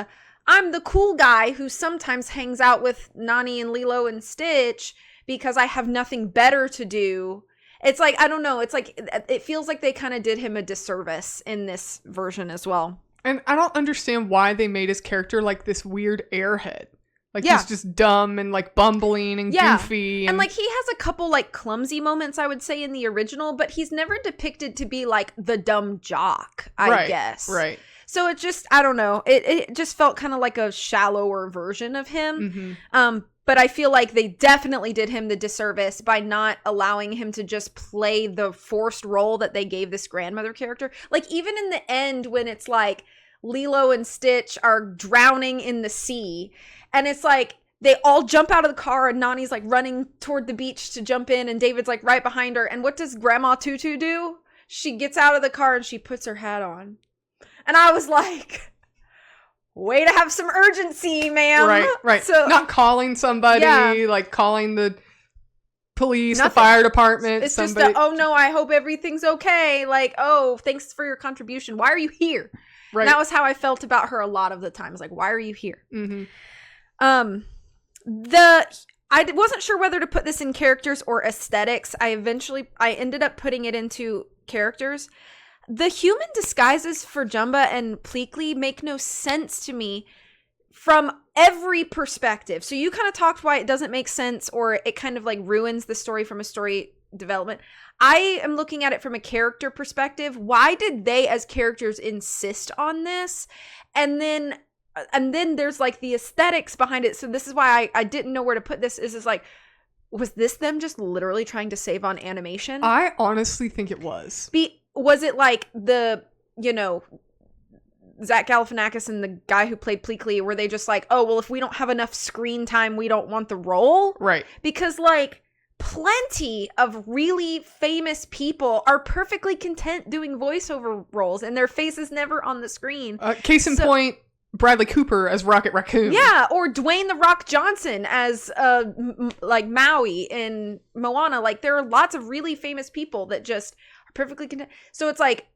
I'm the cool guy who sometimes hangs out with Nani and Lilo and Stitch because I have nothing better to do. It's like, I don't know. It's like, it feels like they kind of did him a disservice in this version as well. And I don't understand why they made his character like this weird airhead. Like, yeah. He's just dumb and like bumbling and goofy. And like, he has a couple like clumsy moments, I would say, in the original, but he's never depicted to be like the dumb jock, I guess. Right. So it just, I don't know. It just felt kind of like a shallower version of him. Mm-hmm. But I feel like they definitely did him the disservice by not allowing him to just play the forced role that they gave this grandmother character. Like, even in the end, when it's like Lilo and Stitch are drowning in the sea, and it's like they all jump out of the car and Nani's like running toward the beach to jump in and David's like right behind her. And what does Grandma Tutu do? She gets out of the car and she puts her hat on. And I was like, way to have some urgency, ma'am. Right. So, not calling somebody, like calling the police, the fire department. It's somebody. Just oh no, I hope everything's okay. Like, oh, thanks for your contribution. Why are you here? Right. And that was how I felt about her a lot of the times. Like, why are you here? Mm-hmm. I wasn't sure whether to put this in characters or aesthetics. I ended up putting it into characters. The human disguises for Jumba and Pleakley make no sense to me from every perspective. So you kind of talked why it doesn't make sense or it kind of like ruins the story from a story development. I am looking at it from a character perspective. Why did they as characters insist on this? And then there's like the aesthetics behind it. So this is why I didn't know where to put this. Is like, was this them just literally trying to save on animation? I honestly think it was. Was it like the, Zach Galifianakis and the guy who played Pleakley, were they just like, oh, well, if we don't have enough screen time, we don't want the role? Right. Because like plenty of really famous people are perfectly content doing voiceover roles and their face is never on the screen. Case in point, Bradley Cooper as Rocket Raccoon. Yeah, or Dwayne "The Rock" Johnson as like Maui in Moana. Like there are lots of really famous people that just are perfectly content. So it's like,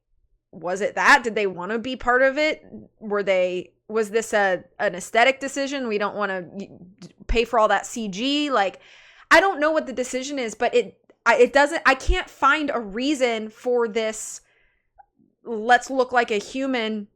was it that? Did they want to be part of it? Was this an aesthetic decision? We don't want to pay for all that CG. Like, I don't know what the decision is, but it doesn't. I can't find a reason for this. Let's look like a human.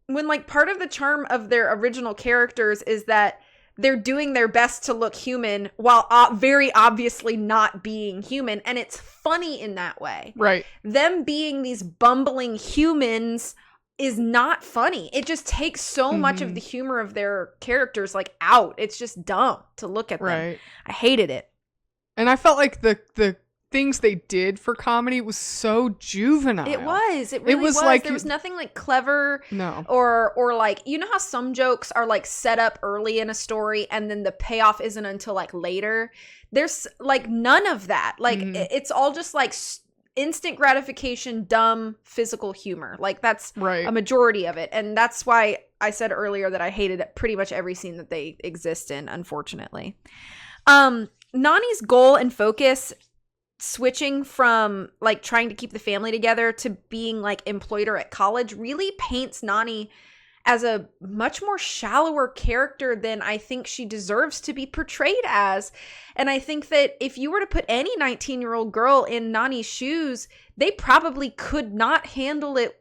When like part of the charm of their original characters is that they're doing their best to look human while very obviously not being human. And it's funny in that way. Right. Them being these bumbling humans is not funny. It just takes so much of the humor of their characters like out. It's just dumb to look at them. Right. I hated it. And I felt like the things they did for comedy was so juvenile. It was. It really was. Like, there was nothing like clever. No. Or like, you know how some jokes are like set up early in a story and then the payoff isn't until like later? There's like none of that. Like it's all just like instant gratification, dumb physical humor. Like that's a majority of it. And that's why I said earlier that I hated pretty much every scene that they exist in, unfortunately. Nani's goal and focus, switching from like trying to keep the family together to being like employed or at college, really paints Nani as a much more shallower character than I think she deserves to be portrayed as. And I think that if you were to put any 19-year-old girl in Nani's shoes, they probably could not handle it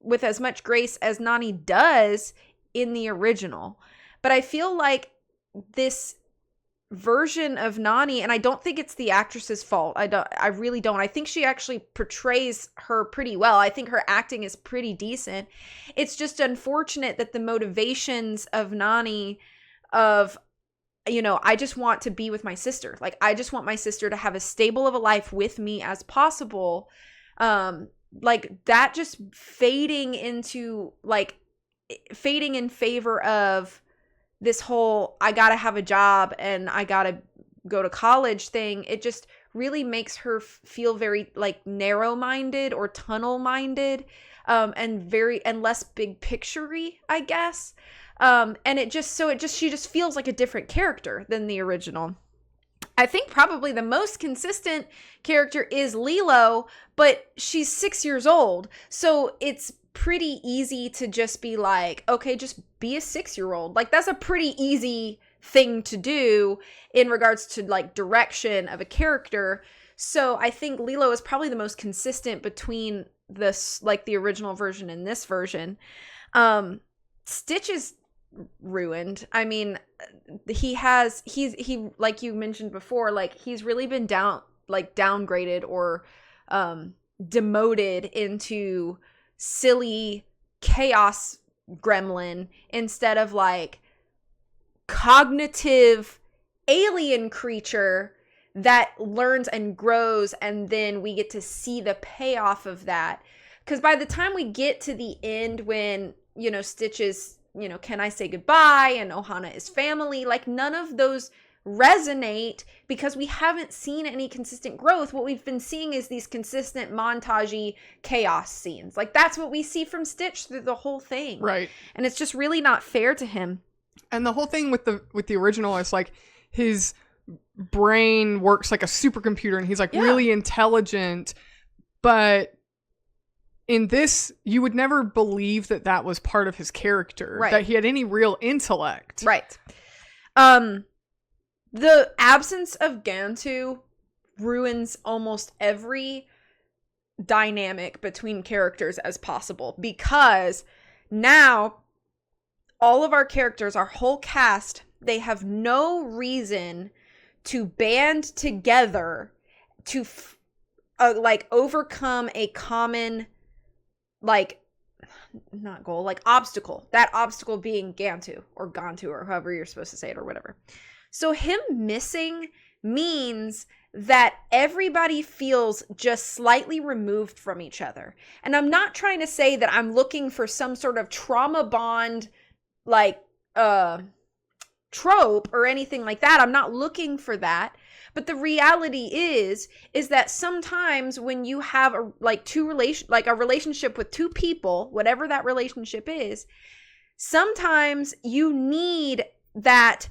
with as much grace as Nani does in the original. But I feel like this version of Nani, and I don't think it's the actress's fault. I really don't. I think she actually portrays her pretty well. I think her acting is pretty decent. It's just unfortunate that the motivations of Nani of, I just want to be with my sister. Like, I just want my sister to have as stable of a life with me as possible. Like that just fading in favor of this whole I gotta have a job and I gotta go to college thing. It just really makes her feel very like narrow-minded or tunnel-minded, and less big picture-y, I guess. And she just feels like a different character than the original. I think probably the most consistent character is Lilo, but she's 6 years old. So it's pretty easy to just be like, okay, just be a 6-year-old. Like that's a pretty easy thing to do in regards to like direction of a character. So I think Lilo is probably the most consistent between this, like the original version and this version. Stitch is ruined. I mean, he like you mentioned before, like he's really been downgraded or demoted into silly chaos gremlin instead of like cognitive alien creature that learns and grows, and then we get to see the payoff of that. Because by the time we get to the end when Stitch is Can I Say Goodbye and Ohana is Family, like none of those resonate because we haven't seen any consistent growth. What we've been seeing is these consistent montagey chaos scenes. Like that's what we see from Stitch through the whole thing. Right. And it's just really not fair to him. And the whole thing with the original is like his brain works like a supercomputer and he's like really intelligent, but in this, you would never believe that was part of his character, that he had any real intellect. Right. The absence of Gantu ruins almost every dynamic between characters as possible, because now all of our characters, our whole cast, they have no reason to band together to overcome a common not goal, obstacle. That obstacle being Gantu or Gantu or however you're supposed to say it or whatever. So him missing means that everybody feels just slightly removed from each other. And I'm not trying to say that I'm looking for some sort of trauma bond trope or anything like that. I'm not looking for that. But the reality is that sometimes when you have a relationship with two people, whatever that relationship is, sometimes you need that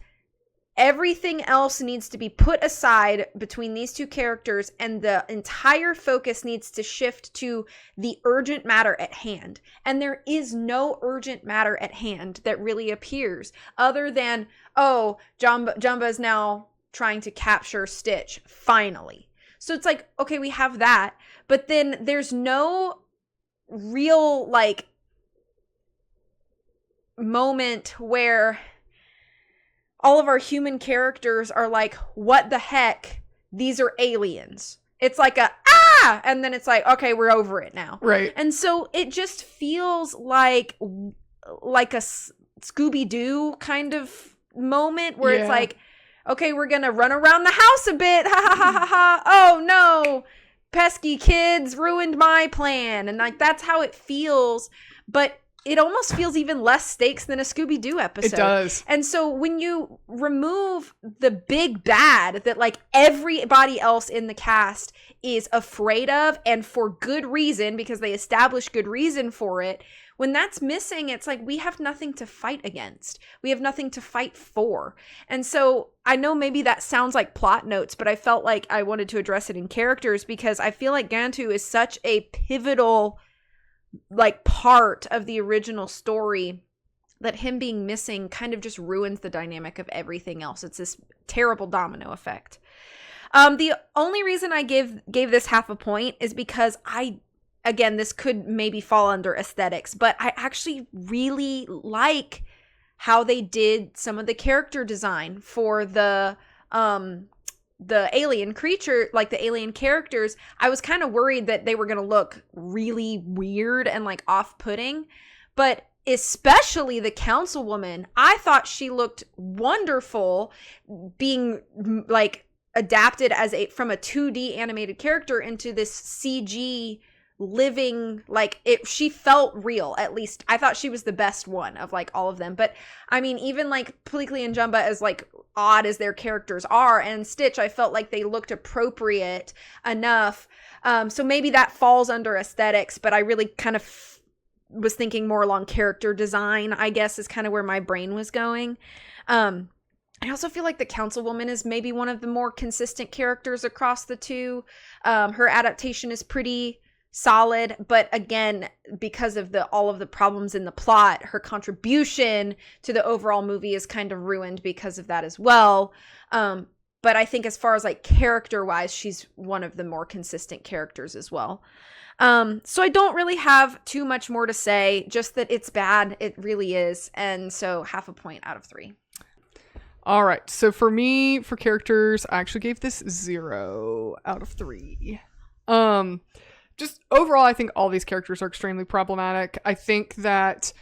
everything else needs to be put aside between these two characters, and the entire focus needs to shift to the urgent matter at hand. And there is no urgent matter at hand that really appears other than, oh, Jumba is now trying to capture Stitch, finally. So it's like, okay, we have that, but then there's no real, moment where all of our human characters are like, what the heck? These are aliens. It's like and then it's like, okay, we're over it now. Right. And so it just feels like a Scooby-Doo kind of moment where it's like, okay, we're gonna run around the house a bit. Ha ha ha ha ha. Oh no, pesky kids ruined my plan. And that's how it feels. But it almost feels even less stakes than a Scooby-Doo episode. It does. And so when you remove the big bad that everybody else in the cast is afraid of, and for good reason, because they establish good reason for it, when that's missing, it's like we have nothing to fight against. We have nothing to fight for. And so I know maybe that sounds like plot notes, but I felt like I wanted to address it in characters because I feel like Gantu is such a pivotal part of the original story that him being missing kind of just ruins the dynamic of everything else. It's this terrible domino effect. The only reason I gave this half a point is because again, this could maybe fall under aesthetics, but I actually really like how they did some of the character design for the alien creature, the alien characters. I was kind of worried that they were going to look really weird and off-putting, but especially the councilwoman, I thought she looked wonderful being adapted from a 2D animated character into this CG living, she felt real. At least I thought she was the best one of all of them. But I mean, even Pleakley and Jumba, as odd as their characters are, and Stitch, I felt like they looked appropriate enough. So maybe that falls under aesthetics, but I really kind of was thinking more along character design, I guess, is kind of where my brain was going. I also feel like the councilwoman is maybe one of the more consistent characters across the two. Her adaptation is pretty solid, but again, because of all of the problems in the plot, her contribution to the overall movie is kind of ruined because of that as well. But I think as far as character wise, she's one of the more consistent characters as well. So I don't really have too much more to say, just that it's bad. It really is. And so half a point out of 3. All right. So for me, for characters, I actually gave this 0 out of 3. Just overall, I think all these characters are extremely problematic. I think that,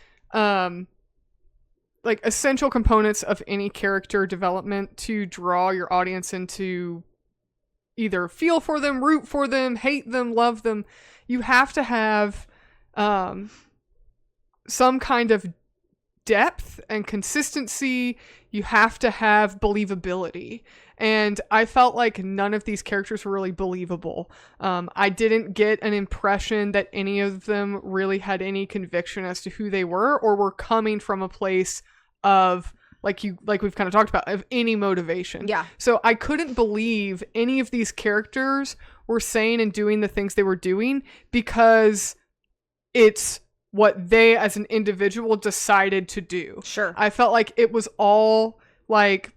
essential components of any character development to draw your audience into either feel for them, root for them, hate them, love them, you have to have, some kind of depth and consistency. You have to have believability. And I felt like none of these characters were really believable. I didn't get an impression that any of them really had any conviction as to who they were or were coming from a place of, like we've kind of talked about, of any motivation. Yeah. So I couldn't believe any of these characters were saying and doing the things they were doing because it's what they as an individual decided to do. Sure. I felt like it was all like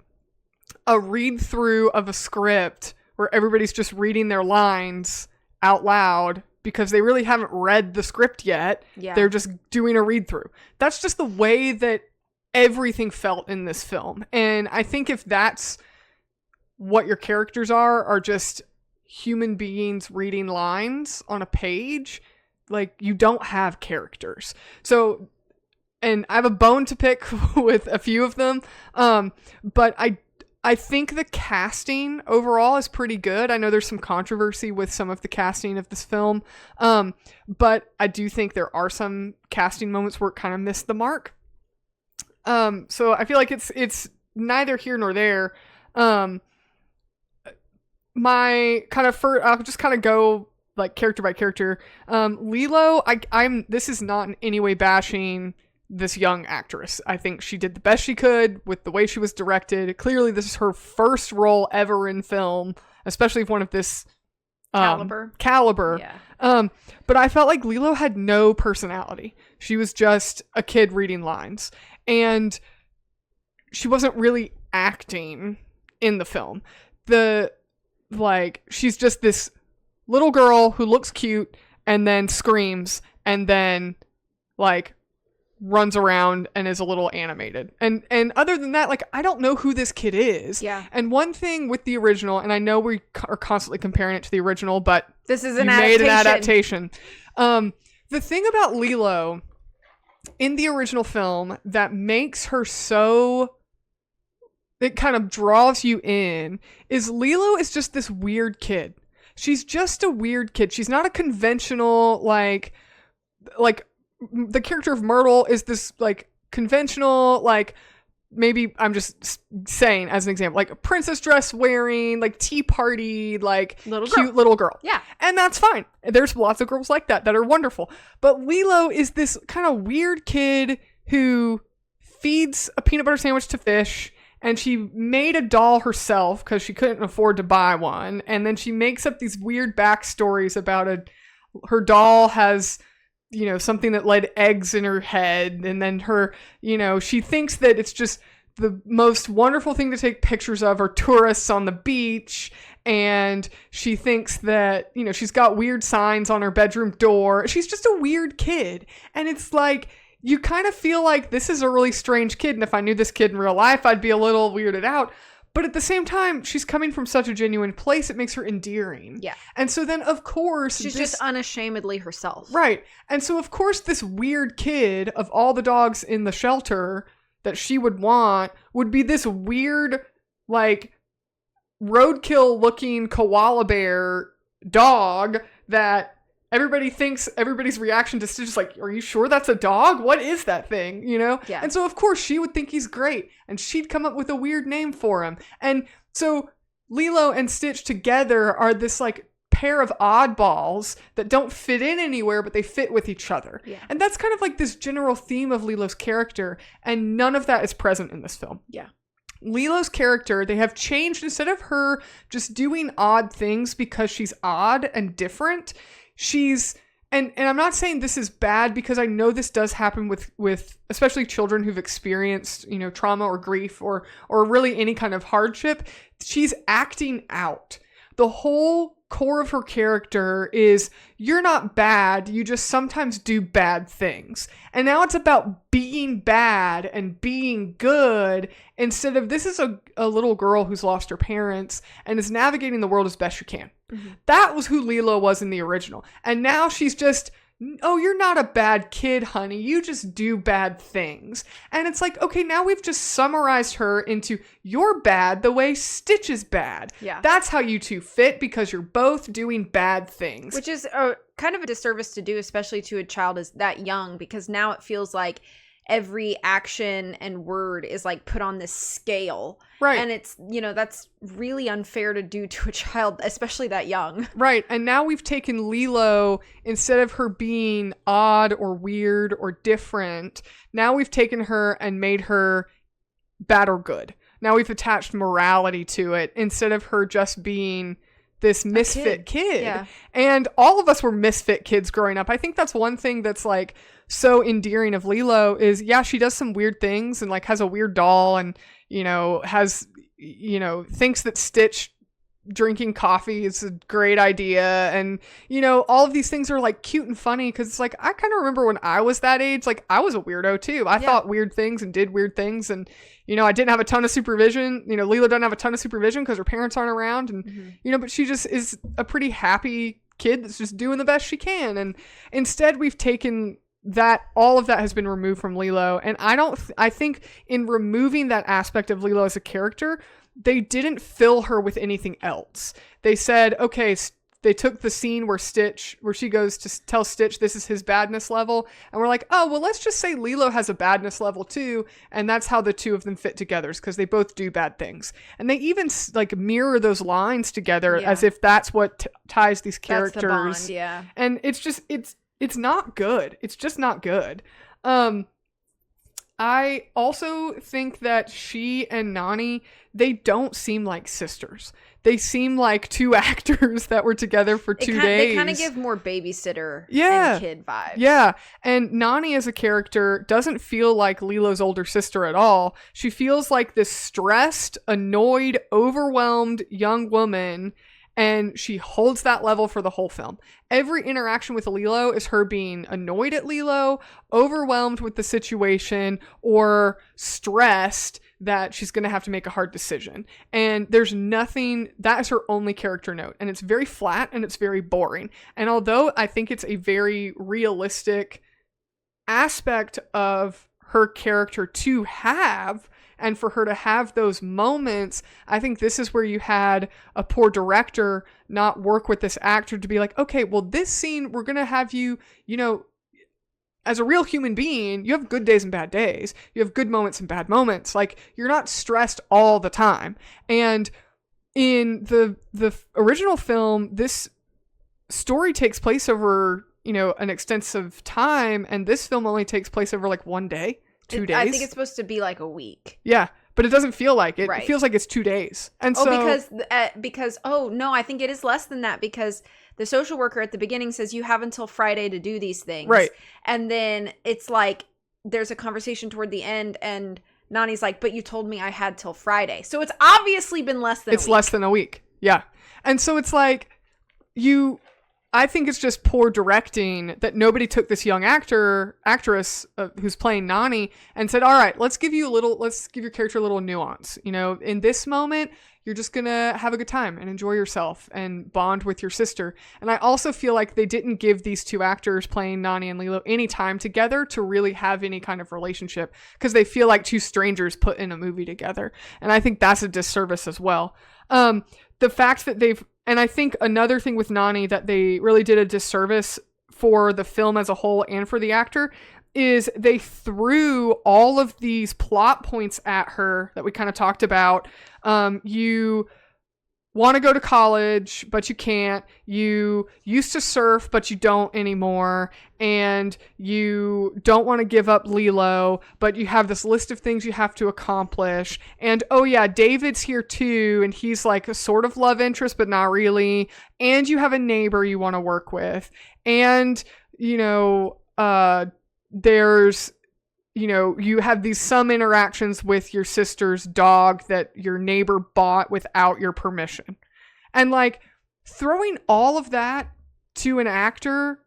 a read through of a script where everybody's just reading their lines out loud because they really haven't read the script yet. Yeah. They're just doing a read through. That's just the way that everything felt in this film. And I think if that's what your characters are just human beings reading lines on a page, like, you don't have characters. So, and I have a bone to pick with a few of them, but I think the casting overall is pretty good. I know there's some controversy with some of the casting of this film, but I do think there are some casting moments where it kind of missed the mark. So I feel like it's neither here nor there. My kind of I'll just kind of go like character by character. Lilo, this is not in any way bashing this young actress. I think she did the best she could with the way she was directed. Clearly, this is her first role ever in film, especially one of this caliber. Yeah. But I felt like Lilo had no personality. She was just a kid reading lines, and she wasn't really acting in the film. She's just this little girl who looks cute and then screams and then like runs around and is a little animated. And other than that, like, I don't know who this kid is. Yeah. And one thing with the original, and I know we are constantly comparing it to the original, but this is an adaptation. The thing about Lilo in the original film that makes her so, it kind of draws you in, is Lilo is just this weird kid. She's just a weird kid. She's not a conventional, like the character of Myrtle is this like conventional, like, maybe I'm just saying as an example, like a princess dress wearing, like tea party, like cute little girl. Yeah. And that's fine. There's lots of girls like that are wonderful. But Lilo is this kind of weird kid who feeds a peanut butter sandwich to fish, and she made a doll herself because she couldn't afford to buy one. And then she makes up these weird backstories about her doll has, you know, something that laid eggs in her head. And then her, you know, she thinks that it's just the most wonderful thing to take pictures of are tourists on the beach. And she thinks that, you know, she's got weird signs on her bedroom door. She's just a weird kid. And it's like, you kind of feel like this is a really strange kid. And if I knew this kid in real life, I'd be a little weirded out. But at the same time, she's coming from such a genuine place, it makes her endearing. Yeah. And so then, of course... She's just unashamedly herself. Right. And so, of course, this weird kid, of all the dogs in the shelter that she would want, would be this weird, like, roadkill-looking koala bear dog that... everybody thinks, everybody's reaction to Stitch is like, are you sure that's a dog? What is that thing? You know? Yeah. And so, of course, she would think he's great. And she'd come up with a weird name for him. And so Lilo and Stitch together are this, like, pair of oddballs that don't fit in anywhere, but they fit with each other. Yeah. And that's kind of like this general theme of Lilo's character. And none of that is present in this film. Yeah. Lilo's character, they have changed, instead of her just doing odd things because she's odd and different, she's, and I'm not saying this is bad, because I know this does happen with especially children who've experienced, you know, trauma or grief or really any kind of hardship. She's acting out. The whole core of her character is, you're not bad, you just sometimes do bad things. And now it's about being bad and being good, instead of, this is a little girl who's lost her parents and is navigating the world as best she can. Mm-hmm. That was who Lilo was in the original. And now she's just, oh, you're not a bad kid, honey. You just do bad things. And it's like, okay, now we've just summarized her into, you're bad the way Stitch is bad. Yeah. That's how you two fit, because you're both doing bad things. Which is kind of a disservice to do, especially to a child as that young, because now it feels like every action and word is like put on this scale. Right. And it's, that's really unfair to do to a child, especially that young. Right. And now we've taken Lilo, instead of her being odd or weird or different, now we've taken her and made her bad or good. Now we've attached morality to it instead of her just being this misfit kid. Yeah. And all of us were misfit kids growing up. I think that's one thing that's like so endearing of Lilo is, yeah, she does some weird things and like has a weird doll and, has, thinks that Stitch drinking coffee is a great idea. And, all of these things are like cute and funny because it's like, I kind of remember when I was that age, like I was a weirdo too. I thought weird things and did weird things. And, I didn't have a ton of supervision. Lilo doesn't have a ton of supervision because her parents aren't around. And, but she just is a pretty happy kid that's just doing the best she can. And instead we've taken that, all of that has been removed from Lilo. And I think in removing that aspect of Lilo as a character, they didn't fill her with anything else. They said, okay, they took the scene where she goes to tell Stitch this is his badness level. And we're like, oh, well, let's just say Lilo has a badness level too. And that's how the two of them fit together, because they both do bad things. And they even like mirror those lines together as if that's what ties these characters. That's the bond, yeah. And it's just, it's not good. It's just not good. I also think that she and Nani, they don't seem like sisters. They seem like two actors that were together for 2 days. They kind of give more babysitter and kid vibes. Yeah. And Nani as a character doesn't feel like Lilo's older sister at all. She feels like this stressed, annoyed, overwhelmed young woman. And she holds that level for the whole film. Every interaction with Lilo is her being annoyed at Lilo, overwhelmed with the situation, or stressed that she's going to have to make a hard decision. And there's nothing, that is her only character note. And it's very flat and it's very boring. And although I think it's a very realistic aspect of her character to have, and for her to have those moments, I think this is where you had a poor director not work with this actor to be like, okay, well, this scene, we're going to have you, as a real human being, you have good days and bad days. You have good moments and bad moments. Like, you're not stressed all the time. And in the original film, this story takes place over, an extensive time. And this film only takes place over like 1 day. 2 days. I think it's supposed to be like a week. Yeah, but it doesn't feel like it. Right. It feels like it's 2 days. And because no, I think it is less than that, because the social worker at the beginning says you have until Friday to do these things. Right. And then it's like there's a conversation toward the end and Nani's like, but you told me I had till Friday. So it's obviously been less than a week. It's less than a week. Yeah. And so it's like I think it's just poor directing that nobody took this young actress who's playing Nani and said, all right, let's give your character a little nuance. In this moment, you're just going to have a good time and enjoy yourself and bond with your sister. And I also feel like they didn't give these two actors playing Nani and Lilo any time together to really have any kind of relationship, because they feel like two strangers put in a movie together. And I think that's a disservice as well. The fact that and I think another thing with Nani that they really did a disservice for the film as a whole and for the actor is they threw all of these plot points at her that we kind of talked about. You want to go to college, but you can't. You used to surf, but you don't anymore. And you don't want to give up Lilo, but you have this list of things you have to accomplish. And oh yeah, David's here too. And he's like a sort of love interest, but not really. And you have a neighbor you want to work with. And, there's, you have these some interactions with your sister's dog that your neighbor bought without your permission. And like throwing all of that to an actor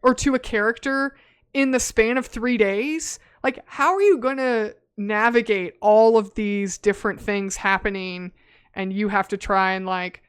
or to a character in the span of 3 days, like how are you going to navigate all of these different things happening and you have to try and like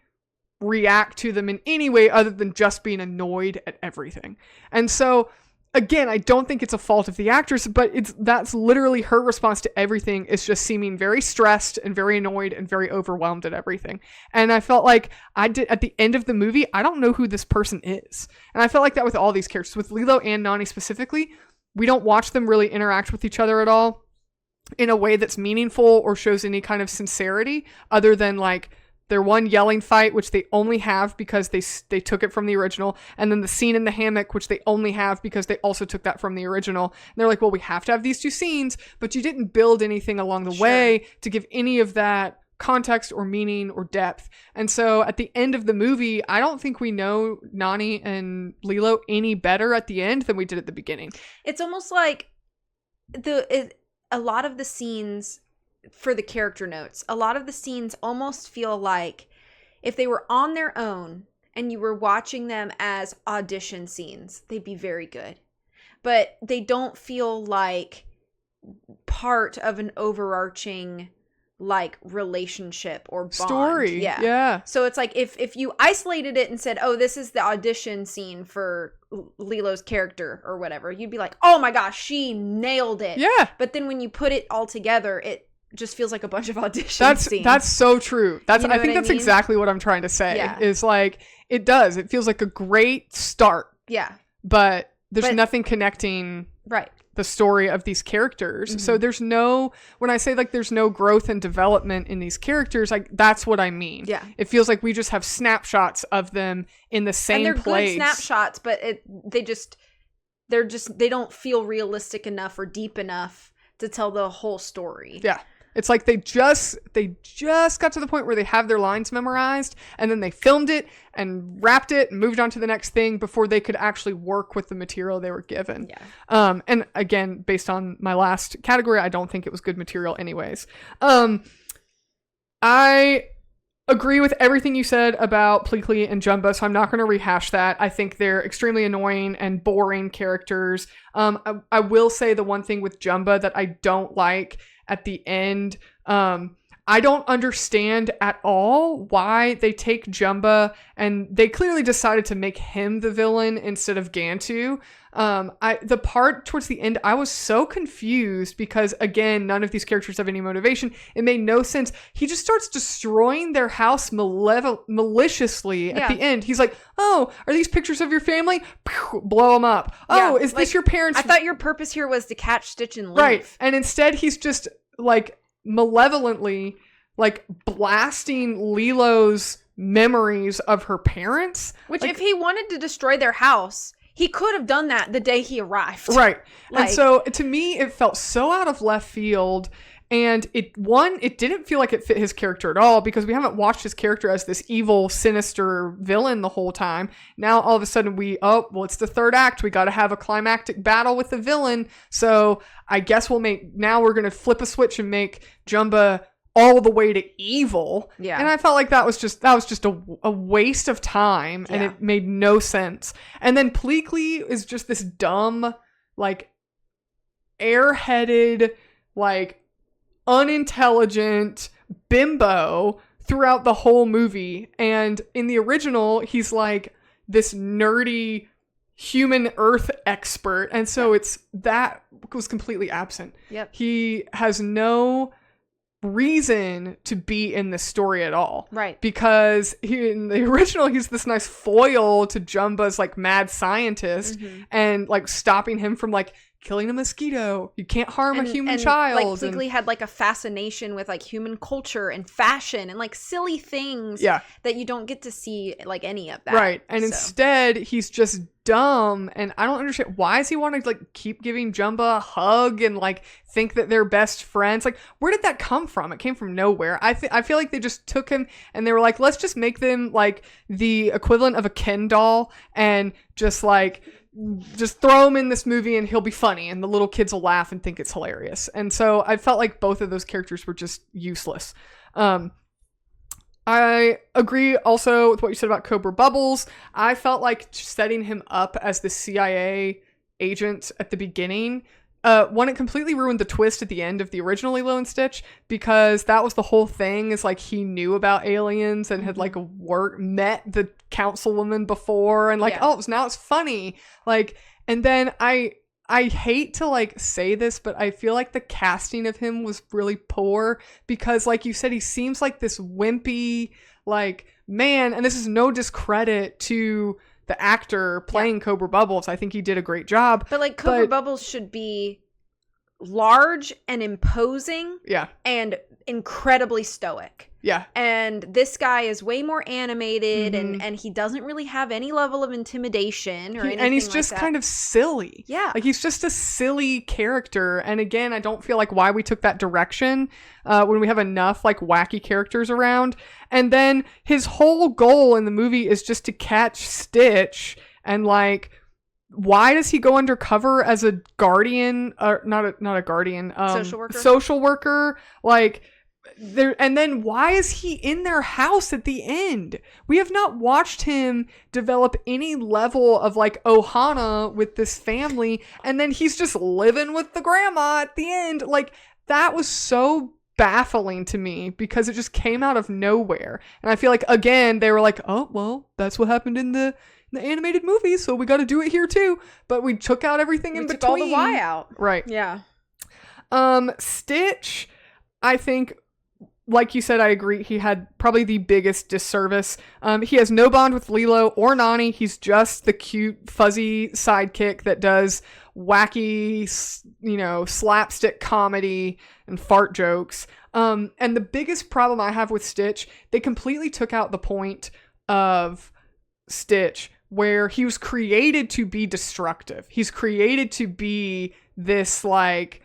react to them in any way other than just being annoyed at everything? And so again, I don't think it's a fault of the actress, but that's literally her response to everything, is just seeming very stressed and very annoyed and very overwhelmed at everything. And I felt like at the end of the movie, I don't know who this person is. And I felt like that with all these characters, with Lilo and Nani specifically. we don't watch them really interact with each other at all in a way that's meaningful or shows any kind of sincerity other than like their one yelling fight, which they only have because they took it from the original, and then the scene in the hammock, which they only have because they also took that from the original. And they're like, well, we have to have these two scenes, but you didn't build anything along the way to give any of that context or meaning or depth. And so at the end of the movie, I don't think we know Nani and Lilo any better at the end than we did at the beginning. It's almost like a lot of the scenes for the character notes, a lot of the scenes almost feel like if they were on their own and you were watching them as audition scenes, they'd be very good. But they don't feel like part of an overarching like relationship or bond. Story. Yeah. So it's like if you isolated it and said, oh, this is the audition scene for Lilo's character or whatever, you'd be like, oh my gosh, she nailed it. Yeah. But then when you put it all together, it just feels like a bunch of audition scenes. That's so true. I think that's mean? exactly what I'm trying to say. Yeah. Is like it does. It feels like a great start. Yeah. But there's nothing connecting the story of these characters. Mm-hmm. So there's no, when I say like there's no growth and development in these characters, like that's what I mean. Yeah. It feels like we just have snapshots of them in the same and they're place. Good snapshots, but they don't feel realistic enough or deep enough to tell the whole story. Yeah. It's like they just got to the point where they have their lines memorized, and then they filmed it and wrapped it and moved on to the next thing before they could actually work with the material they were given. Yeah. And again, based on my last category, I don't think it was good material anyways. I agree with everything you said about Pleakley and Jumba, so I'm not going to rehash that. I think they're extremely annoying and boring characters. I will say the one thing with Jumba that I don't like at the end, I don't understand at all why they take Jumba and they clearly decided to make him the villain instead of Gantu. The part towards the end, I was so confused because again, none of these characters have any motivation. It made no sense. He just starts destroying their house maliciously at the end. He's like, oh, are these pictures of your family? Blow them up. Oh, is this your parents? I thought your purpose here was to catch Stitch and leave. Right. And instead he's just like malevolently like blasting Lilo's memories of her parents. Which like, if he wanted to destroy their house, he could have done that the day he arrived. Right. And so to me, it felt so out of left field. And it didn't feel like it fit his character at all because we haven't watched his character as this evil, sinister villain the whole time. Now, all of a sudden it's the third act. We got to have a climactic battle with the villain. So I guess we're going to flip a switch and make Jumba all the way to evil. Yeah. And I felt like that was just a waste of time and it made no sense. And then Pleakley is just this dumb, like airheaded, like unintelligent bimbo throughout the whole movie. And in the original, he's like this nerdy human earth expert. And so that was completely absent. Yep. He has no reason to be in this story at all. Right. Because in the original, he's this nice foil to Jumba's like mad scientist and like stopping him from like killing a mosquito. You can't harm a human child. Like Pleakley had like a fascination with like human culture and fashion and like silly things that you don't get to see like any of that. Right. And instead he's just dumb and I don't understand why does he want to like keep giving Jumba a hug and like think that they're best friends. Like where did that come from? It came from nowhere. I feel like they just took him and they were like, let's just make them like the equivalent of a Ken doll and just throw him in this movie and he'll be funny and the little kids will laugh and think it's hilarious. And so I felt like both of those characters were just useless. I agree also with what you said about Cobra Bubbles. I felt like setting him up as the CIA agent at the beginning, it completely ruined the twist at the end of the original Lilo and Stitch because that was the whole thing is like he knew about aliens and had like met the councilwoman before and like, now it's funny. Like, and then I hate to like say this, but I feel like the casting of him was really poor because like you said, he seems like this wimpy, like man, and this is no discredit to the the actor playing Cobra Bubbles. I think he did a great job. But like Cobra Bubbles should be large and imposing. Yeah. And incredibly stoic. Yeah. And this guy is way more animated and he doesn't really have any level of intimidation or anything and he's just like that. kind of silly. Yeah. Like he's just a silly character. And again, I don't feel like why we took that direction when we have enough like wacky characters around. And then his whole goal in the movie is just to catch Stitch. And like, why does he go undercover as a guardian? Not a guardian. Social worker. Like, there, and then why is he in their house at the end? We have not watched him develop any level of like ohana with this family, and then he's just living with the grandma at the end. Like, that was so baffling to me because it just came out of nowhere. And I feel like, again, they were like, oh well, that's what happened in the animated movie, so we got to do it here too. But we took out everything in between. Took all the Y out. Right. Yeah. Stitch, I think, like you said, I agree. He had probably the biggest disservice. He has no bond with Lilo or Nani. He's just the cute, fuzzy sidekick that does wacky, slapstick comedy and fart jokes. And the biggest problem I have with Stitch, they completely took out the point of Stitch where he was created to be destructive. He's created to be this, like,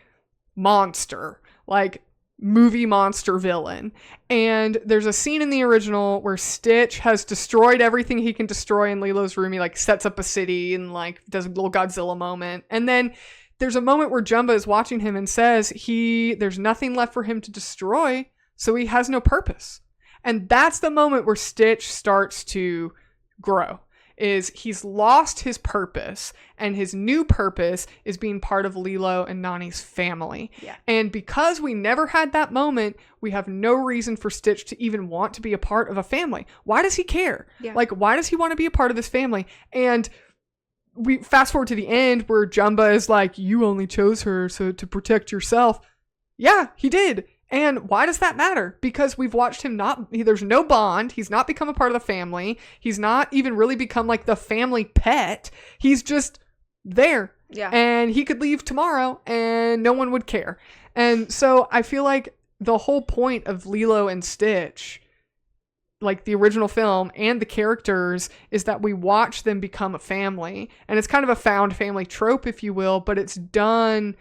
monster. Like, movie monster villain. And there's a scene in the original where Stitch has destroyed everything he can destroy in Lilo's room. He like sets up a city and like does a little Godzilla moment. And then there's a moment where Jumba is watching him and says there's nothing left for him to destroy, so he has no purpose. And that's the moment where Stitch starts to grow. Is he's lost his purpose, and his new purpose is being part of Lilo and Nani's family. Yeah. And because we never had that moment, we have no reason for Stitch to even want to be a part of a family. Why does he care? Yeah. Like, why does he want to be a part of this family? And we fast forward to the end where Jumba is like, you only chose her so to protect yourself. Yeah, he did. And why does that matter? Because we've watched him there's no bond. He's not become a part of the family. He's not even really become like the family pet. He's just there. Yeah. And he could leave tomorrow and no one would care. And so I feel like the whole point of Lilo and Stitch, like the original film and the characters, is that we watch them become a family. And it's kind of a found family trope, if you will, but it's done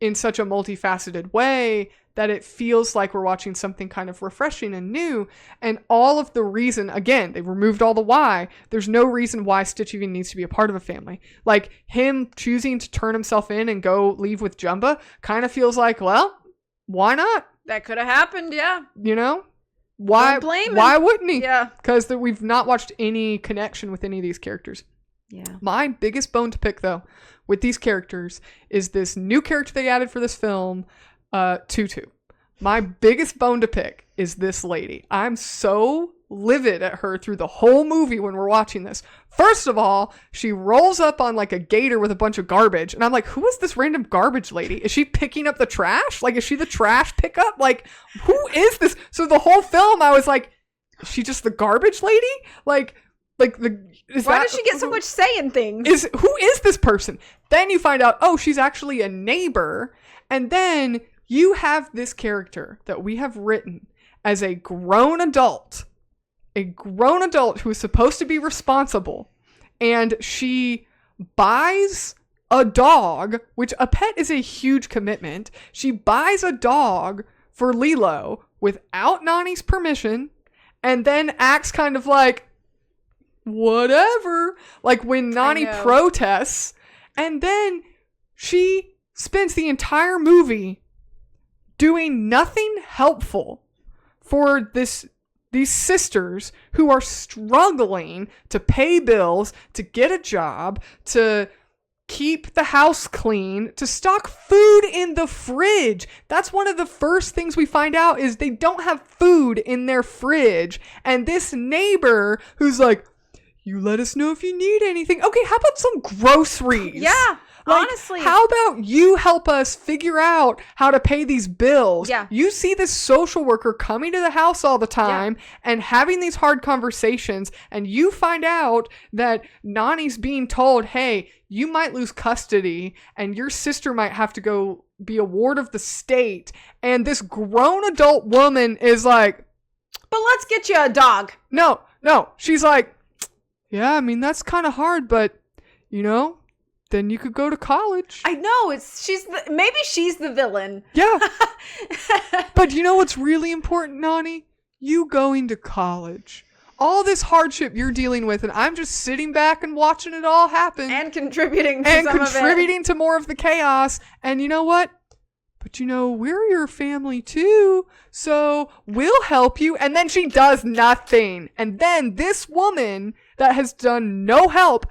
in such a multifaceted way that it feels like we're watching something kind of refreshing and new. And all of the reason, again, they removed all the why. There's no reason why Stitch even needs to be a part of a family. Like, him choosing to turn himself in and go leave with Jumba kind of feels like, well, why not? That could have happened, yeah. You know? Why wouldn't he? Yeah. Because we've not watched any connection with any of these characters. Yeah. My biggest bone to pick, though, with these characters is this new character they added for this film, Tutu. My biggest bone to pick is this lady. I'm so livid at her through the whole movie when we're watching this. First of all, she rolls up on like a gator with a bunch of garbage. And I'm like, who is this random garbage lady? Is she picking up the trash? Like, is she the trash pickup? Like, who is this? So the whole film, I was like, is she just the garbage lady? Why does she get so much say in things? Who is this person? Then you find out, oh, she's actually a neighbor. And then you have this character that we have written as a grown adult who is supposed to be responsible. And she buys a dog, which a pet is a huge commitment. She buys a dog for Lilo without Nani's permission and then acts kind of like, whatever. Like when Nani protests, and then she spends the entire movie doing nothing helpful for these sisters who are struggling to pay bills, to get a job, to keep the house clean, to stock food in the fridge. That's one of the first things we find out is they don't have food in their fridge. And this neighbor who's like, you let us know if you need anything. Okay, how about some groceries? Yeah. Like, honestly, how about you help us figure out how to pay these bills? Yeah. You see this social worker coming to the house all the time and having these hard conversations, and you find out that Nani's being told, hey, you might lose custody and your sister might have to go be a ward of the state. And this grown adult woman is like, but let's get you a dog. No. She's like, yeah, I mean, that's kind of hard, but, you know, then you could go to college. I know, maybe she's the villain. Yeah. But you know what's really important, Nani? You going to college. All this hardship you're dealing with, and I'm just sitting back and watching it all happen. And contributing to some of it. To more of the chaos. And you know what? But you know, we're your family too, so we'll help you. And then she does nothing. And then this woman that has done no help,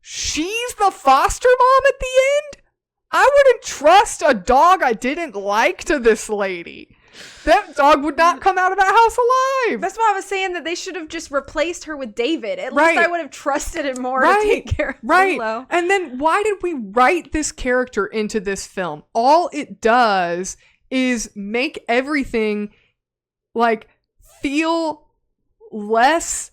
she's the foster mom at the end? I wouldn't trust a dog I didn't like to this lady. That dog would not come out of that house alive. That's why I was saying that they should have just replaced her with David. At least I would have trusted him more to take care of Lilo. And then why did we write this character into this film? All it does is make everything like feel less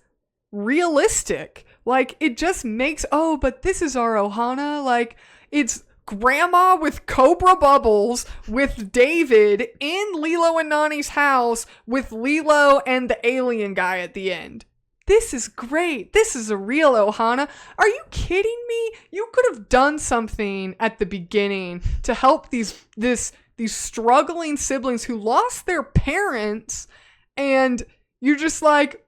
realistic. Like it just makes, oh, but this is our Ohana. Like it's grandma with cobra bubbles with David in Lilo and Nani's house with Lilo and the alien guy at the end. This is great. This is a real Ohana. Are you kidding me? You could have done something at the beginning to help these struggling siblings who lost their parents, and you're just like,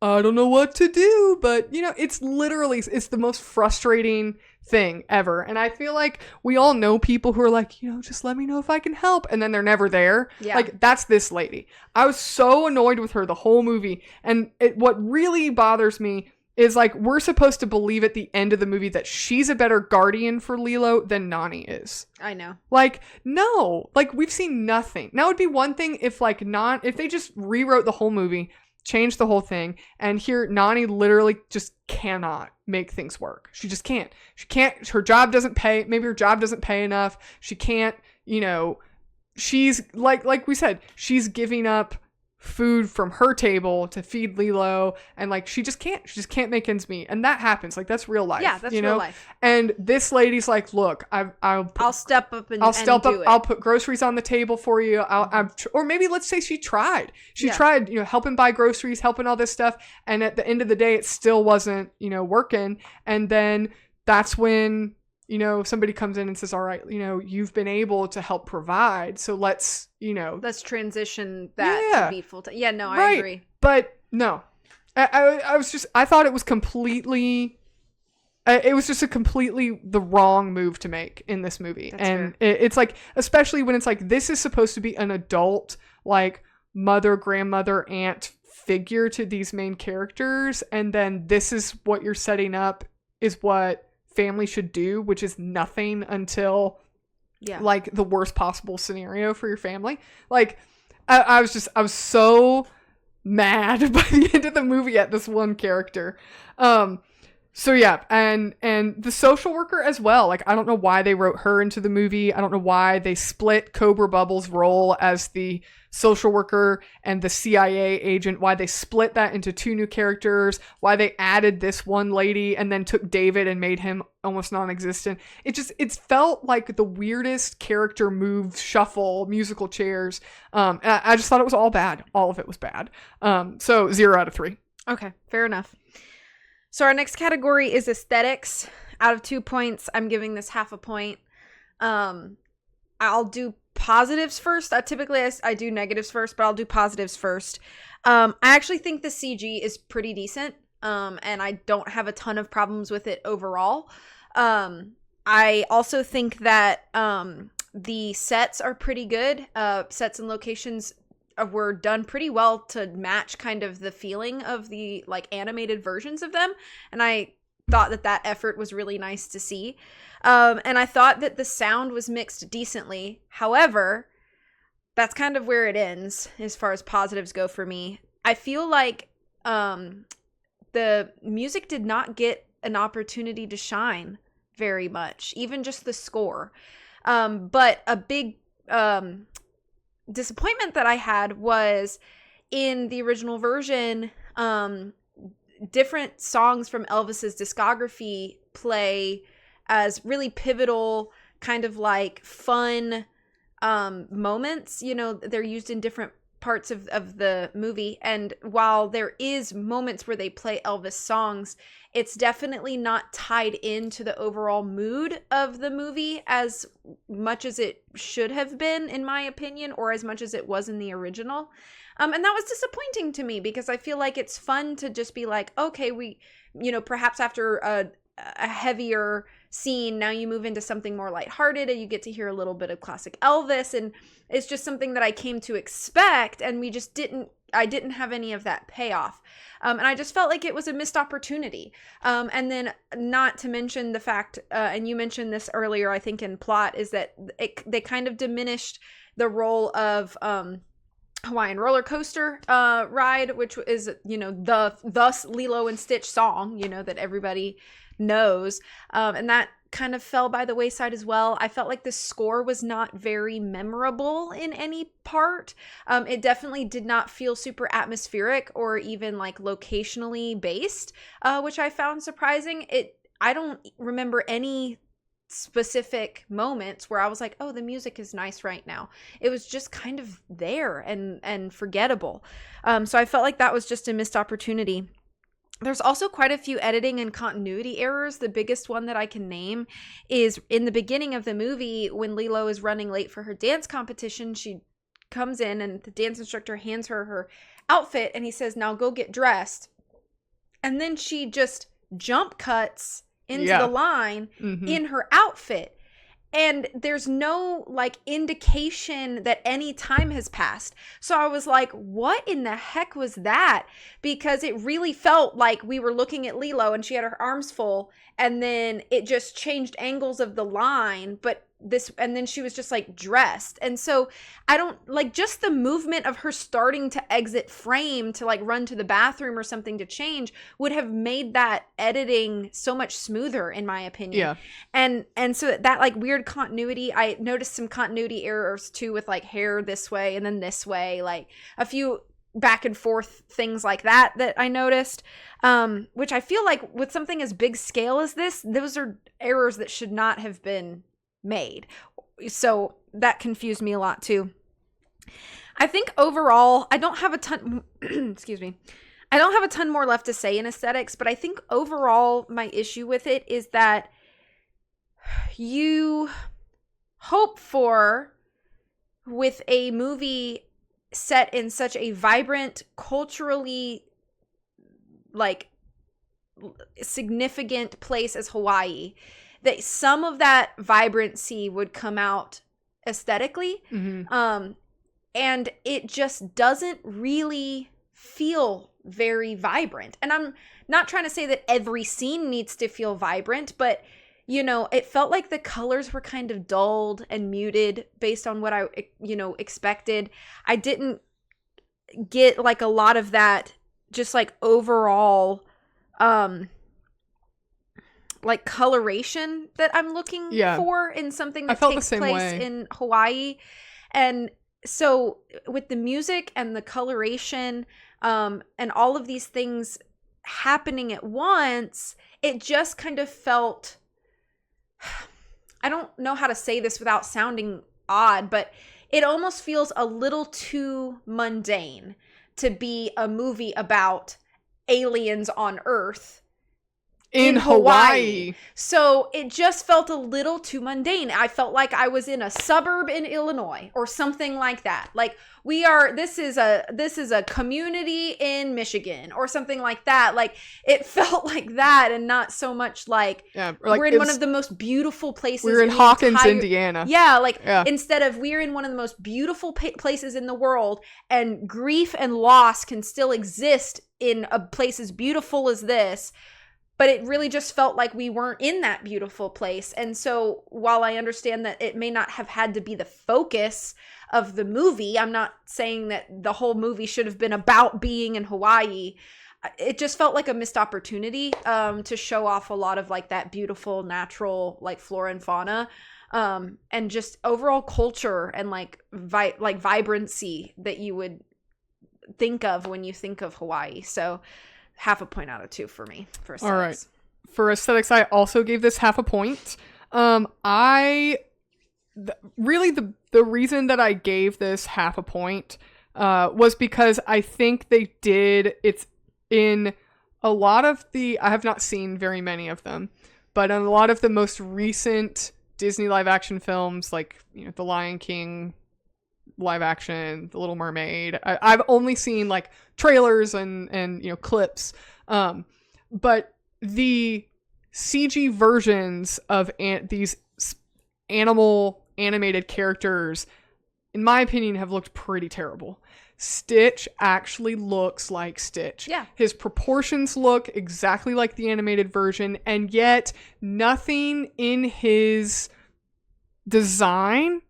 I don't know what to do, but you know, it's the most frustrating thing ever. And I feel like we all know people who are like, you know, just let me know if I can help, and then they're never there. Yeah. Like that's this lady. I was so annoyed with her the whole movie. And what really bothers me is like we're supposed to believe at the end of the movie that she's a better guardian for Lilo than Nani is. I know. Like no, like we've seen nothing. Now it'd be one thing if if they just rewrote the whole movie, changed the whole thing, and here Nani literally just cannot make things work. She just can't. She can't. Her job doesn't pay. Maybe her job doesn't pay enough. She can't, you know, she's like we said, she's giving up food from her table to feed Lilo, and like she just can't make ends meet, and that happens. Like that's real life. Yeah, that's real life. And this lady's like, look, I'll step up and do it. I'll put groceries on the table for you. Or maybe let's say she tried, you know, helping buy groceries, helping all this stuff, and at the end of the day, it still wasn't, you know, working. And then that's when, you know, somebody comes in and says, all right, you know, you've been able to help provide, so let's transition that to be full time. Yeah, no, I agree. But no, I thought it was completely, it was just a completely the wrong move to make in this movie. That's and it's like, especially when it's like, this is supposed to be an adult, like mother, grandmother, aunt figure to these main characters. And then this is what you're setting up is what family should do, which is nothing until like the worst possible scenario for your family. Like I was so mad by the end of the movie at this one character. So yeah, and the social worker as well. Like I don't know why they wrote her into the movie. I don't know why they split Cobra Bubble's role as the social worker and the CIA agent, why they split that into two new characters, why they added this one lady and then took David and made him almost non-existent. It felt like the weirdest character move shuffle, musical chairs. I just thought it was all bad. All of it was bad. So 0 out of 3. Okay, fair enough. So our next category is aesthetics. Out of 2 points, I'm giving this half a point. I'll do positives first. Typically I do negatives first, but I'll do positives first. I actually think the CG is pretty decent, and I don't have a ton of problems with it overall. I also think that the sets are pretty good. Sets and locations were done pretty well to match kind of the feeling of the like animated versions of them, and I thought that effort was really nice to see. And I thought that the sound was mixed decently. However, that's kind of where it ends as far as positives go for me. I feel like the music did not get an opportunity to shine very much, even just the score. But a big disappointment that I had was in the original version, different songs from Elvis's discography play as really pivotal, kind of like fun moments. You know, they're used in different parts of the movie, and while there is moments where they play Elvis songs, it's definitely not tied into the overall mood of the movie as much as it should have been, in my opinion, or as much as it was in the original. And that was disappointing to me, because I feel like it's fun to just be like, okay, we, you know, perhaps after a heavier scene, now you move into something more lighthearted and you get to hear a little bit of classic Elvis, and it's just something that I came to expect, and I didn't have any of that payoff. And I just felt like it was a missed opportunity. And then, not to mention the fact, and you mentioned this earlier, I think in plot, is that they kind of diminished the role of Hawaiian roller coaster ride, which is, you know, thus Lilo and Stitch song, you know, that everybody knows. And that kind of fell by the wayside as well. I felt like the score was not very memorable in any part. It definitely did not feel super atmospheric or even like locationally based, which I found surprising. I don't remember any specific moments where I was like, oh, the music is nice right now. It was just kind of there and forgettable. So I felt like that was just a missed opportunity. There's also quite a few editing and continuity errors. The biggest one that I can name is in the beginning of the movie, when Lilo is running late for her dance competition. She comes in and the dance instructor hands her her outfit, and he says, now go get dressed. And then she just jump cuts into the line in her outfit. And there's no like indication that any time has passed. So I was like, what in the heck was that? Because it really felt like we were looking at Lilo and she had her arms full, and then it just changed angles of the line, and then she was just like dressed. And so I don't like, just the movement of her starting to exit frame to like run to the bathroom or something to change would have made that editing so much smoother, in my opinion. Yeah. And so that like weird continuity, I noticed some continuity errors too, with like hair this way and then this way, like a few back and forth things like that I noticed, which I feel like with something as big scale as this, those are errors that should not have been made. So that confused me a lot too. I think overall, I don't have a ton excuse me. I don't have a ton more left to say in aesthetics, but I think overall my issue with it is that you hope for, with a movie set in such a vibrant, culturally like significant place as Hawaii, that some of that vibrancy would come out aesthetically. And it just doesn't really feel very vibrant. And I'm not trying to say that every scene needs to feel vibrant, but you know, it felt like the colors were kind of dulled and muted based on what I, you know, expected. I didn't get like a lot of that just like overall like coloration that I'm looking for in something that takes place in Hawaii. And so with the music and the coloration and all of these things happening at once, it just kind of felt, I don't know how to say this without sounding odd, but it almost feels a little too mundane to be a movie about aliens on Earth in Hawaii. So it just felt a little too mundane. I felt like I was in a suburb in Illinois or something like that. Like this is a community in Michigan or something like that. Like it felt like that, and not so much like, we're in one of the most beautiful places. We're in Hawkins, Indiana. Yeah. Instead of we're in one of the most beautiful places in the world, and grief and loss can still exist in a place as beautiful as this. But it really just felt like we weren't in that beautiful place. And so while I understand that it may not have had to be the focus of the movie, I'm not saying that the whole movie should have been about being in Hawaii. it just felt like a missed opportunity to show off a lot of like that beautiful natural like flora and fauna, and just overall culture and like vibrancy that you would think of when you think of Hawaii. So 0.5 point out of 2 for me for aesthetics. All right. For aesthetics, I also gave this 0.5 point. Really the reason that I gave this 0.5 point was because I think they did, it's in a lot of I have not seen very many of them, but in a lot of the most recent Disney live action films, like, you know, The Lion King live action, The Little Mermaid, I've only seen like trailers and you know, clips, but the CG versions of these animal animated characters, in my opinion, have looked pretty terrible. Stitch actually looks like Stitch. Yeah. His proportions look exactly like the animated version, and yet nothing in his design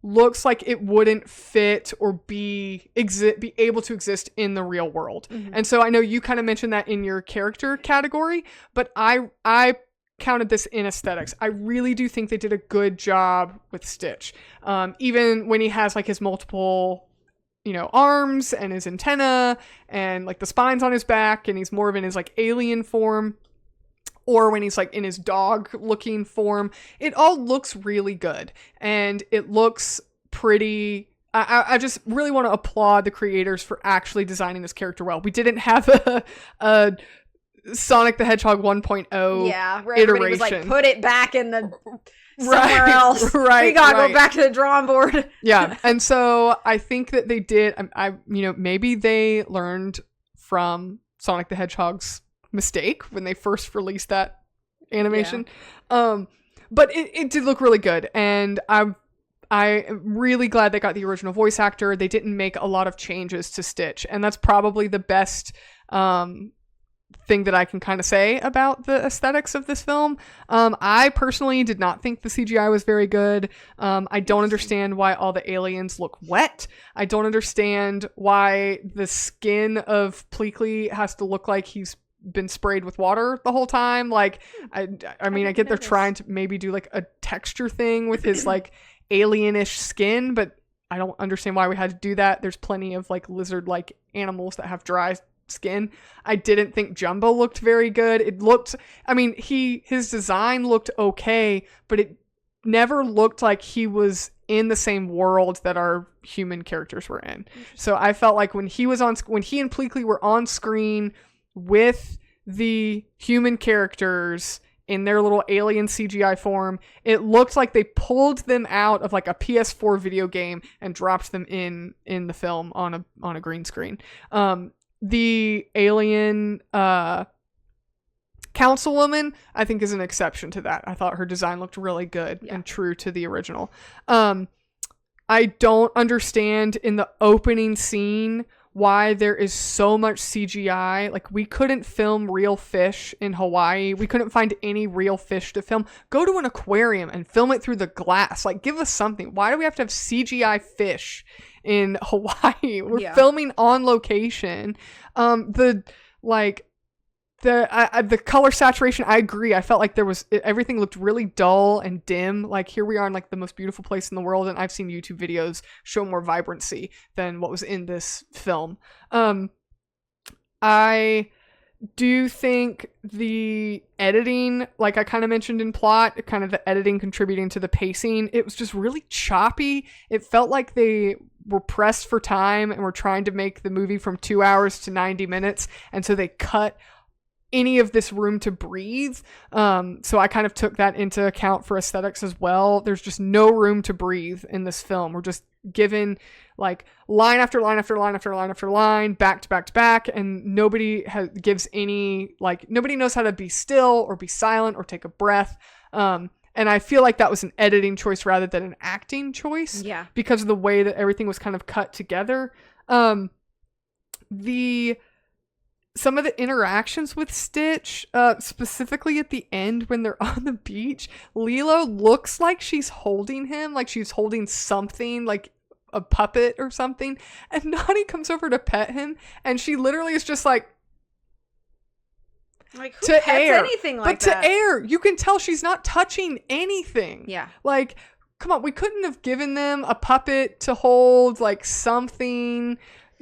looks like it wouldn't fit or be able to exist in the real world. Mm-hmm. And so I know you kind of mentioned that in your character category, but I counted this in aesthetics. I really do think they did a good job with Stitch. Even when he has like his multiple, you know, arms and his antenna and like the spines on his back, and he's more of in his like alien form, or when he's like in his dog looking form, it all looks really good. And it looks pretty, I just really want to applaud the creators for actually designing this character well. We didn't have a Sonic the Hedgehog 1.0 yeah, where iteration. Everybody was like, put it back in the somewhere else. Right. We gotta go back to the drawing board. Yeah. And so I think that they did, you know, maybe they learned from Sonic the Hedgehog's mistake when they first released that animation. Yeah. But it did look really good. And I'm really glad they got the original voice actor. They didn't make a lot of changes to Stitch. And that's probably the best thing that I can kind of say about the aesthetics of this film. I personally did not think the CGI was very good. I don't understand why all the aliens look wet. I don't understand why the skin of Pleakley has to look like he's been sprayed with water the whole time. Like, I mean, I get they're trying to maybe do like a texture thing with his like alienish skin, but I don't understand why we had to do that. There's plenty of like lizard-like animals that have dry skin. I didn't think Jumbo looked very good. It looked, I mean, his design looked okay, but it never looked like he was in the same world that our human characters were in. So I felt like when he and Pleakley were on screen with the human characters in their little alien CGI form, it looked like they pulled them out of like a PS4 video game and dropped them in the film on a green screen. The alien councilwoman, I think, is an exception to that. I thought her design looked really good and true to the original. I don't understand in the opening scene why there is so much CGI. Like, we couldn't film real fish in Hawaii. We couldn't find any real fish to film. Go to an aquarium and film it through the glass. Like, give us something. Why do we have to have CGI fish in Hawaii? We're filming on location. The color saturation, I agree. I felt like everything looked really dull and dim. Like, here we are in like the most beautiful place in the world, and I've seen YouTube videos show more vibrancy than what was in this film. I do think the editing, like I kind of mentioned in plot, kind of the editing contributing to the pacing, it was just really choppy. It felt like they were pressed for time and were trying to make the movie from 2 hours to 90 minutes, and so they cut any of this room to breathe. So I kind of took that into account for aesthetics as well. There's just no room to breathe in this film. We're just given like line after line after line after line after line, back to back to back, and nobody gives any, like, nobody knows how to be still or be silent or take a breath. And I feel like that was an editing choice rather than an acting choice. Yeah. Because of the way that everything was kind of cut together. Some of the interactions with Stitch, specifically at the end when they're on the beach, Lilo looks like she's holding him, like she's holding something, like a puppet or something, and Nani comes over to pet him, and she literally is just like, Like, who pets anything like that? But to Air, you can tell she's not touching anything. Yeah. Like, come on, we couldn't have given them a puppet to hold, like, something.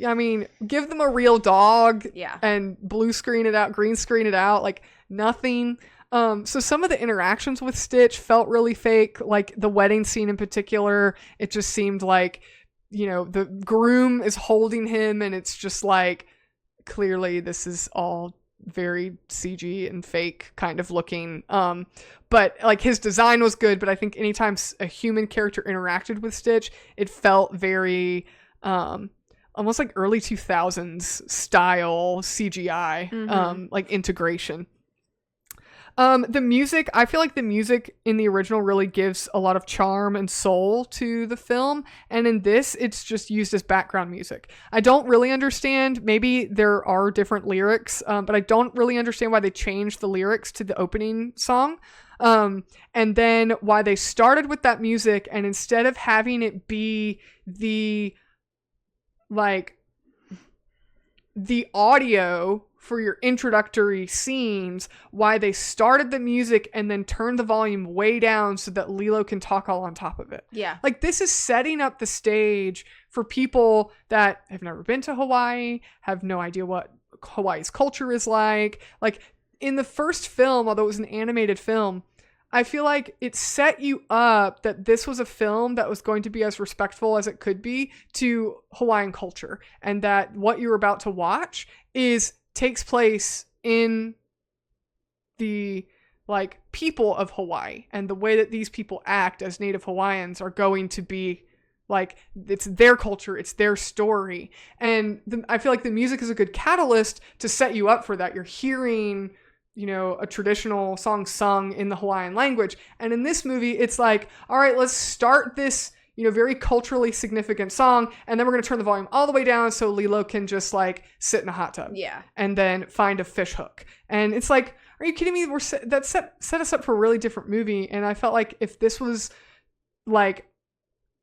I mean, give them a real dog. Yeah. And blue screen it out, green screen it out, like, nothing. So some of the interactions with Stitch felt really fake, like the wedding scene in particular. It just seemed like, you know, the groom is holding him and it's just like, clearly this is all very CG and fake kind of looking. But like his design was good, but I think anytime a human character interacted with Stitch, it felt very almost like early 2000s style CGI, like integration. The music, I feel like the music in the original really gives a lot of charm and soul to the film. And in this, it's just used as background music. I don't really understand. Maybe there are different lyrics, but I don't really understand why they changed the lyrics to the opening song. And then why they started with that music and instead of having it be the audio for your introductory scenes, why they started the music and then turned the volume way down so that Lilo can talk all on top of it. Yeah. Like, this is setting up the stage for people that have never been to Hawaii, have no idea what Hawaii's culture is like. Like, in the first film, although it was an animated film, I feel like it set you up that this was a film that was going to be as respectful as it could be to Hawaiian culture, and that what you're about to watch takes place in the like people of Hawaii, and the way that these people act as Native Hawaiians are going to be like, it's their culture, it's their story. And I feel like the music is a good catalyst to set you up for that. You're hearing, you know, a traditional song sung in the Hawaiian language. And in this movie, it's like, all right, let's start this, you know, very culturally significant song, and then we're going to turn the volume all the way down so Lilo can just like sit in a hot tub. Yeah. And then find a fish hook. And it's like, are you kidding me? That set us up for a really different movie. And I felt like if this was like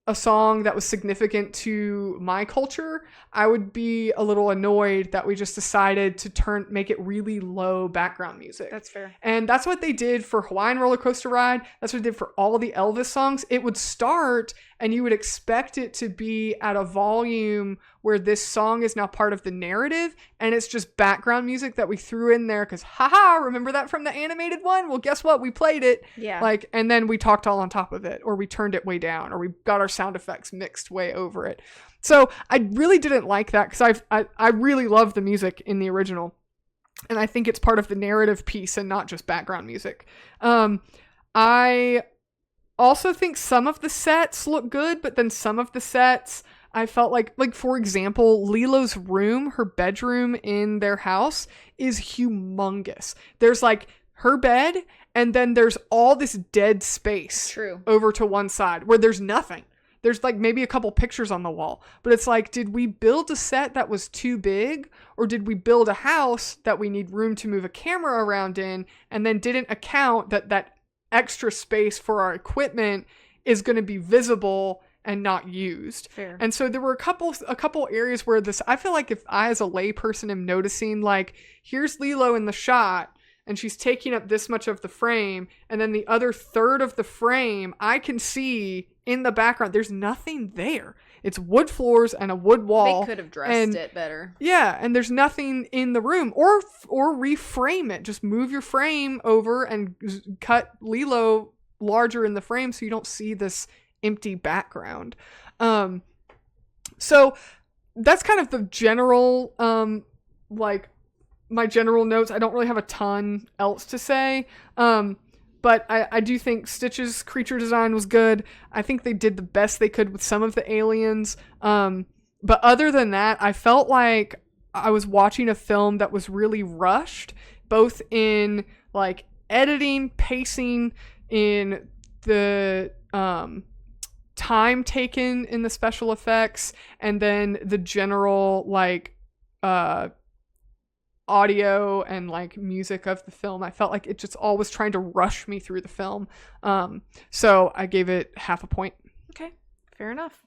a song that was significant to my culture, I would be a little annoyed that we just decided to make it really low background music. That's fair. And that's what they did for Hawaiian Roller Coaster Ride. That's what they did for all the Elvis songs. It would start and you would expect it to be at a volume where this song is now part of the narrative, and it's just background music that we threw in there because, haha, remember that from the animated one? Well, guess what? We played it. Yeah. Like, and then we talked all on top of it, or we turned it way down, or we got our sound effects mixed way over it. So I really didn't like that because I really love the music in the original, and I think it's part of the narrative piece and not just background music. I also think some of the sets look good, but then some of the sets I felt like for example, Lilo's room, her bedroom in their house is humongous. There's like her bed, and then there's all this dead space. True. Over to one side where there's nothing. There's like maybe a couple pictures on the wall, but it's like, did we build a set that was too big, or did we build a house that we need room to move a camera around in, and then didn't account that extra space for our equipment is going to be visible and not used. Fair. And so there were a couple areas where I feel like if I as a layperson am noticing, like, here's Lilo in the shot and she's taking up this much of the frame, and then the other third of the frame I can see in the background, there's nothing there. It's wood floors and a wood wall. They could have dressed it better. Yeah, and there's nothing in the room. Or reframe it. Just move your frame over and cut Lilo larger in the frame so you don't see this empty background. So that's kind of the general, my general notes. I don't really have a ton else to say. But I do think Stitch's creature design was good. I think they did the best they could with some of the aliens. But other than that, I felt like I was watching a film that was really rushed, both in like editing, pacing, in the time taken in the special effects, and then the general like audio and like music of the film. I felt like it just all was trying to rush me through the film. So I gave it half a point. Okay, fair enough.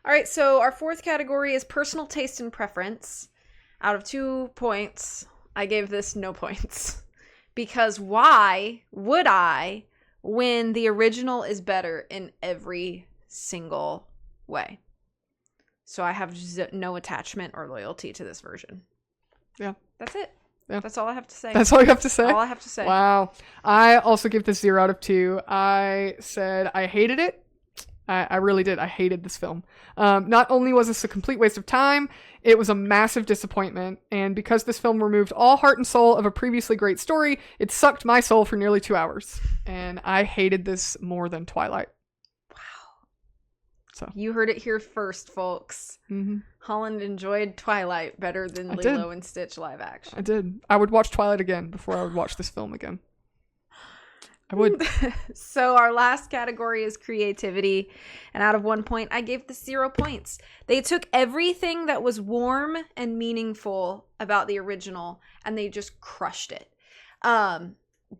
All right, so our fourth category is personal taste and preference. Out of 2 points, I gave this no points. Because why would I, when the original is better in every single way? So I have no attachment or loyalty to this version. Yeah. That's it. Yeah. That's all I have to say. That's all you have to say? All I have to say. Wow. I also give this 0 out of 2. I said I hated it. I really did. I hated this film. Not only was this a complete waste of time, it was a massive disappointment. And because this film removed all heart and soul of a previously great story, it sucked my soul for nearly 2 hours. And I hated this more than Twilight. So You heard it here first, folks. Mm-hmm. Holland enjoyed Twilight better than Lilo and Stitch live action. I did. I would watch Twilight again before I would watch this film again. I would. So our last category is creativity. And out of 1 point, I gave this 0 points. They took everything that was warm and meaningful about the original and they just crushed it.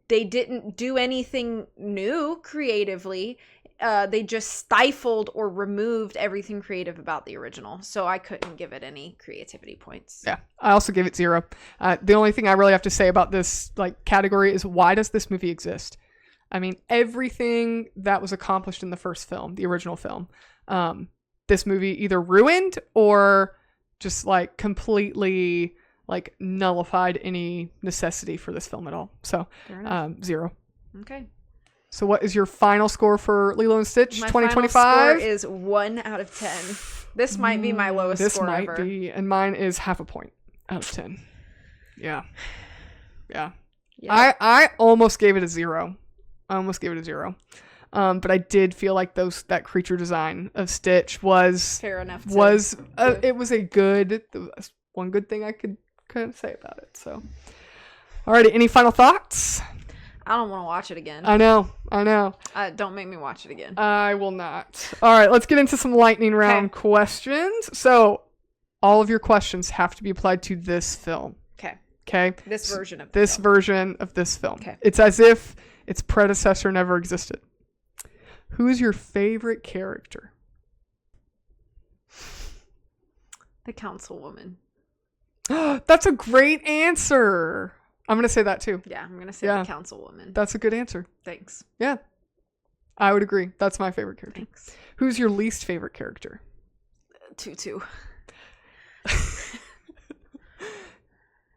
They didn't do anything new creatively. They just stifled or removed everything creative about the original. So I couldn't give it any creativity points. Yeah, I also gave it 0. The only thing I really have to say about this category is, why does this movie exist? I mean, everything that was accomplished in the first film, the original film, this movie either ruined or just completely nullified any necessity for this film at all. So 0. Okay. So what is your final score for Lilo and Stitch 2025? My final score is 1 out of 10. This might be my lowest score ever. This might be, and mine is 0.5 point out of 10. Yeah. I almost gave it a 0. But I did feel like that creature design of Stitch was fair enough. It was one good thing I could say about it. So, alrighty, any final thoughts? I don't want to watch it again. I know. Don't make me watch it again. I will not. All right, let's get into some lightning round questions. So, all of your questions have to be applied to this film. Okay. This version of this film. Okay. It's as if its predecessor never existed. Who is your favorite character? The councilwoman. That's a great answer. I'm going to say that too. Yeah, I'm going to say the councilwoman. That's a good answer. Thanks. Yeah. I would agree. That's my favorite character. Thanks. Who's your least favorite character? Tutu.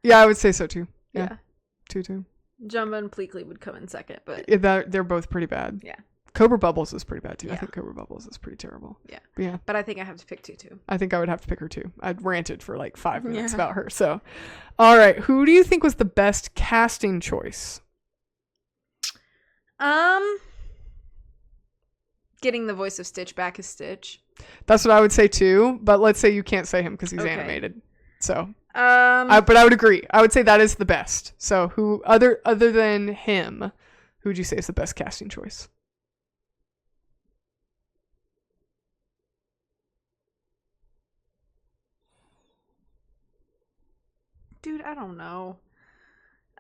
Yeah, I would say so too. Yeah. Tutu. Jumba and Pleakley would come in second, but they're both pretty bad. Yeah. Cobra Bubbles is pretty bad too. Yeah. I think Cobra Bubbles is pretty terrible. Yeah. But I think I have to pick Tutu. I think I would have to pick her too. I'd ranted for 5 minutes about her. So, all right. Who do you think was the best casting choice? Getting the voice of Stitch back as Stitch. That's what I would say too. But let's say you can't say him because he's animated. So, but I would agree. I would say that is the best. So, who other than him, who would you say is the best casting choice? Dude, I don't know.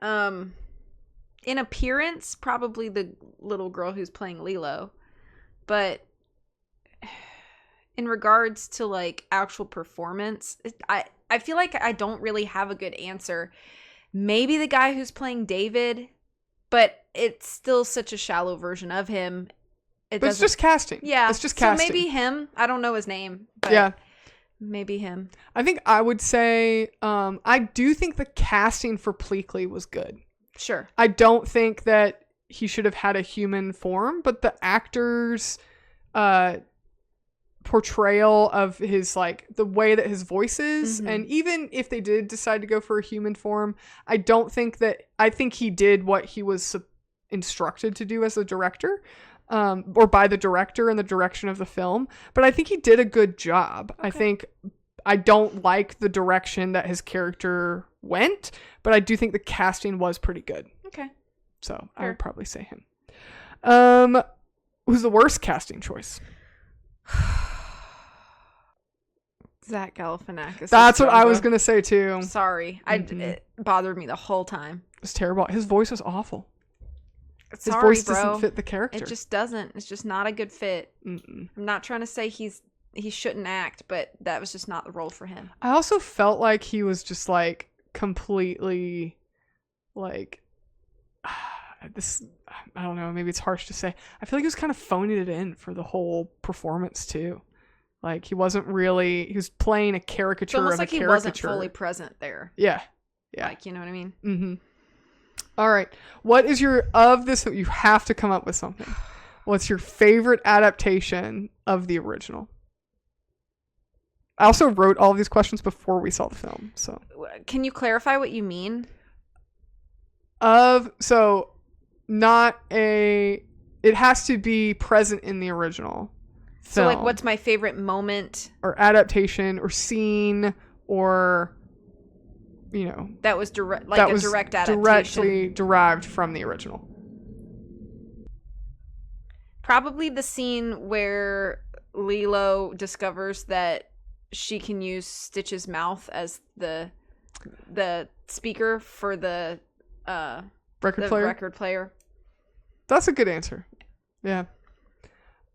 In appearance, probably the little girl who's playing Lilo. But in regards to actual performance, I feel like I don't really have a good answer. Maybe the guy who's playing David, but it's still such a shallow version of him. But it's just casting. Yeah. It's just casting. So maybe him. I don't know his name. But yeah. Maybe him. I think I would say, I do think the casting for Pleakley was good. Sure. I don't think that he should have had a human form, but the actor's portrayal of his the way that his voice is, and even if they did decide to go for a human form, I think he did what he was instructed to do as a director. Or by the director and the direction of the film. But I think he did a good job. Okay. I don't like the direction that his character went, but I do think the casting was pretty good. Okay. So Fair. I would probably say him. Who's the worst casting choice? Zach Galifianakis. That's what I was going to say too. Sorry. It bothered me the whole time. It was terrible. His voice was awful. His Sorry, voice doesn't fit the character. It just doesn't. It's just not a good fit. Mm-mm. I'm not trying to say he shouldn't act, but that was just not the role for him. I also felt like he was just completely like this. I don't know, maybe it's harsh to say. I feel like he was kind of phoning it in for the whole performance too. Like he was playing a caricature it's almost of like a he caricature. wasn't fully present there. Yeah. Like, you know what I mean? Mm-hmm. All right. What is you have to come up with something. What's your favorite adaptation of the original? I also wrote all of these questions before we saw the film, so. Can you clarify what you mean? It has to be present in the original film. So, like, what's my favorite moment? Or adaptation, or scene, or, that was direct adaptation. Directly derived from the original. Probably the scene where Lilo discovers that she can use Stitch's mouth as the speaker for the record player. That's a good answer. Yeah.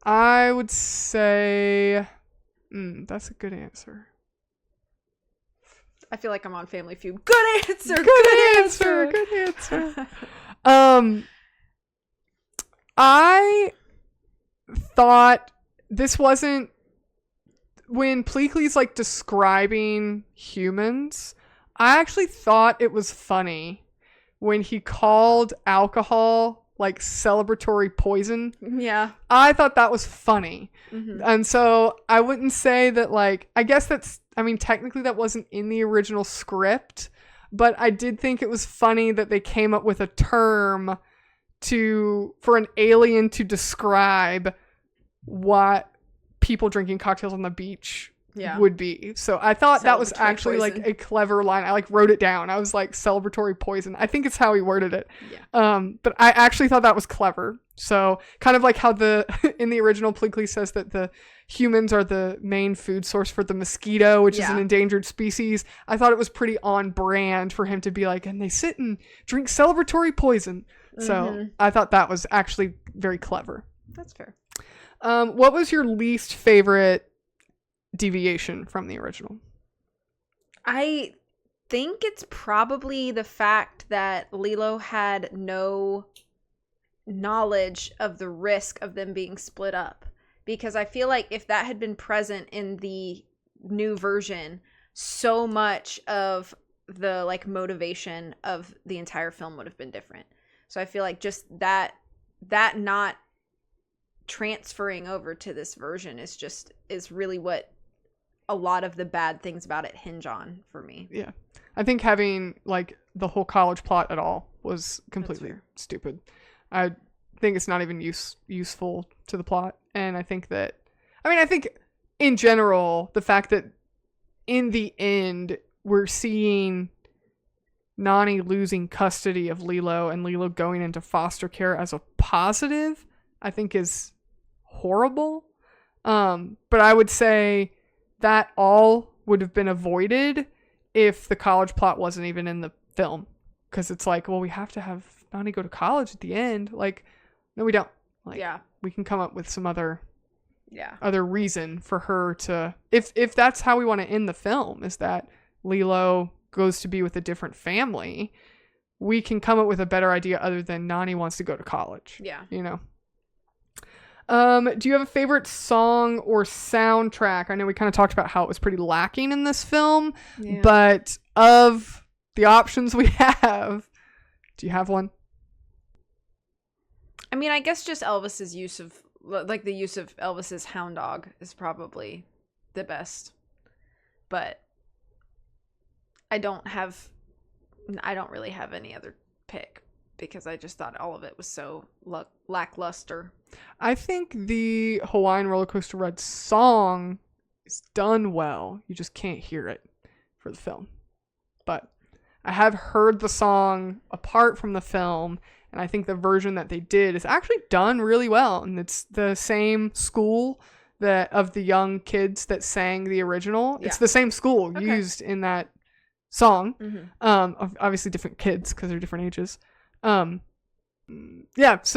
I would say that's a good answer. I feel like I'm on Family Feud. Good answer. Good answer. I thought this wasn't when Pleakley's like describing humans. I actually thought it was funny when he called alcohol like celebratory poison. Yeah. I thought that was funny. Mm-hmm. And so I wouldn't say that technically that wasn't in the original script, but I did think it was funny that they came up with a term for an alien to describe what people drinking cocktails on the beach would be. So I thought that was actually poison. Like a clever line. I like wrote it down. I was like, celebratory poison. I think it's how he worded it. Yeah. But I actually thought that was clever. So kind of like how in the original Pleakley says that the humans are the main food source for the mosquito, which is an endangered species. I thought it was pretty on brand for him to be like, and they sit and drink celebratory poison. Mm-hmm. So I thought that was actually very clever. That's fair. What was your least favorite deviation from the original? I think it's probably the fact that Lilo had no knowledge of the risk of them being split up, because I feel like if that had been present in the new version, so much of the like motivation of the entire film would have been different. So I feel like just that not transferring over to this version is really what a lot of the bad things about it hinge on for me. Yeah. I think having like the whole college plot at all was completely stupid. I think it's not even useful to the plot. And I think in general, the fact that in the end, we're seeing Nani losing custody of Lilo and Lilo going into foster care as a positive, I think is horrible. But I would say that all would have been avoided if the college plot wasn't even in the film. Because it's like, well, we have to have Nani go to college at the end. Like, no, we don't. Like, we can come up with some other reason for her to, if that's how we want to end the film, is that Lilo goes to be with a different family, we can come up with a better idea other than Nani wants to go to college. Yeah. You know? Do you have a favorite song or soundtrack? I know we kind of talked about how it was pretty lacking in this film, but of the options we have, do you have one? I mean, I guess just Elvis's use of Elvis's Hound Dog is probably the best, but I don't really have any other pick because I just thought all of it was so lackluster. I think the Hawaiian Roller Coaster Ride song is done well. You just can't hear it for the film. But I have heard the song apart from the film, and I think the version that they did is actually done really well. And it's the same school of the young kids that sang the original. Yeah. It's the same school used in that song. Mm-hmm. Obviously different kids because they're different ages. So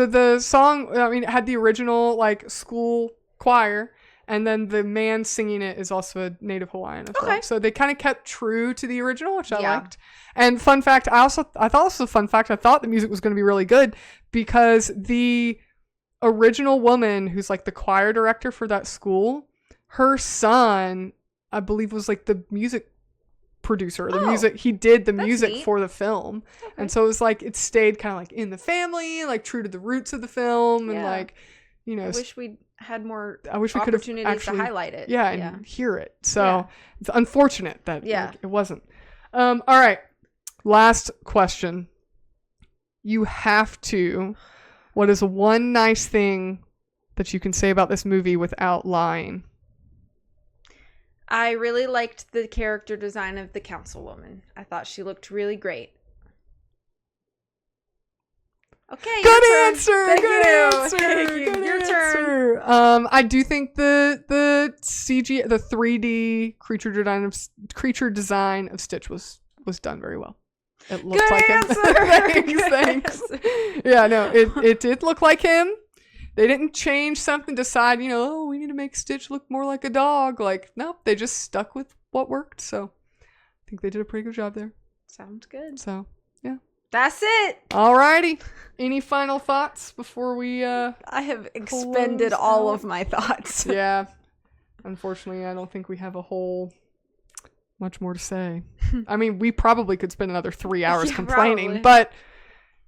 the song, it had the original like school choir, And then the man singing it is also a native Hawaiian as well. Okay. So they kind of kept true to the original, which I liked. And fun fact, I thought the music was going to be really good because the original woman who's like the choir director for that school, her son, I believe, was like the music producer. He did the music neat. for the film. Okay. And so it was like it stayed kind of like in the family, like true to the roots of the film. And like, you know, I wish we had more opportunities to highlight it. And hear it. So it's unfortunate that like, it wasn't. All right. Last question. You have to. What is one nice thing that you can say about this movie without lying? I really liked the character design of the councilwoman. I thought she looked really great. Okay. Good answer. Thank good you. answer. Thank you. Good Your answer. turn. I do think the CG, the 3D creature design of Stitch was done very well. It looked good like answer. him. Thanks. Yeah, no, it did look like him. They didn't change something, decide, you know, we need to make Stitch look more like a dog. Like, nope, they just stuck with what worked. So I think they did a pretty good job there. Sounds good. So, yeah. That's it. Alrighty. Any final thoughts before we I have expended all of my thoughts. Yeah. Unfortunately, I don't think we have a whole much more to say. I mean, we probably could spend another 3 hours complaining, probably. But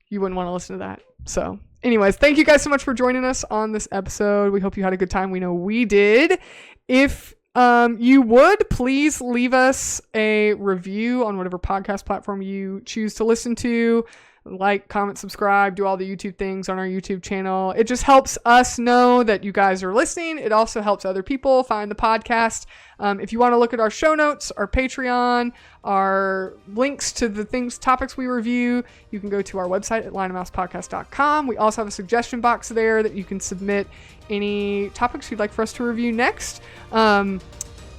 you wouldn't want to listen to that. So anyways, thank you guys so much for joining us on this episode. We hope you had a good time. We know we did. If you would, please leave us a review on whatever podcast platform you choose to listen to. Like, comment, subscribe, do all the YouTube things on our YouTube channel. It just helps us know that you guys are listening. It also helps other people find the podcast. If you want to look at our show notes, our Patreon, our links to the topics we review, you can go to our website at lionandmousepodcast.com. We also have a suggestion box there that you can submit any topics you'd like for us to review next.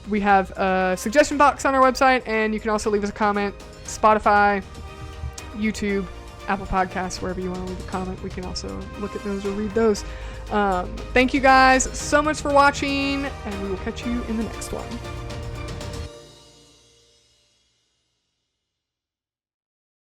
We have a suggestion box on our website, and you can also leave us a comment. Spotify, YouTube, Apple Podcasts, wherever you want to leave a comment. We can also look at those or read those. Thank you guys so much for watching, and we will catch you in the next one.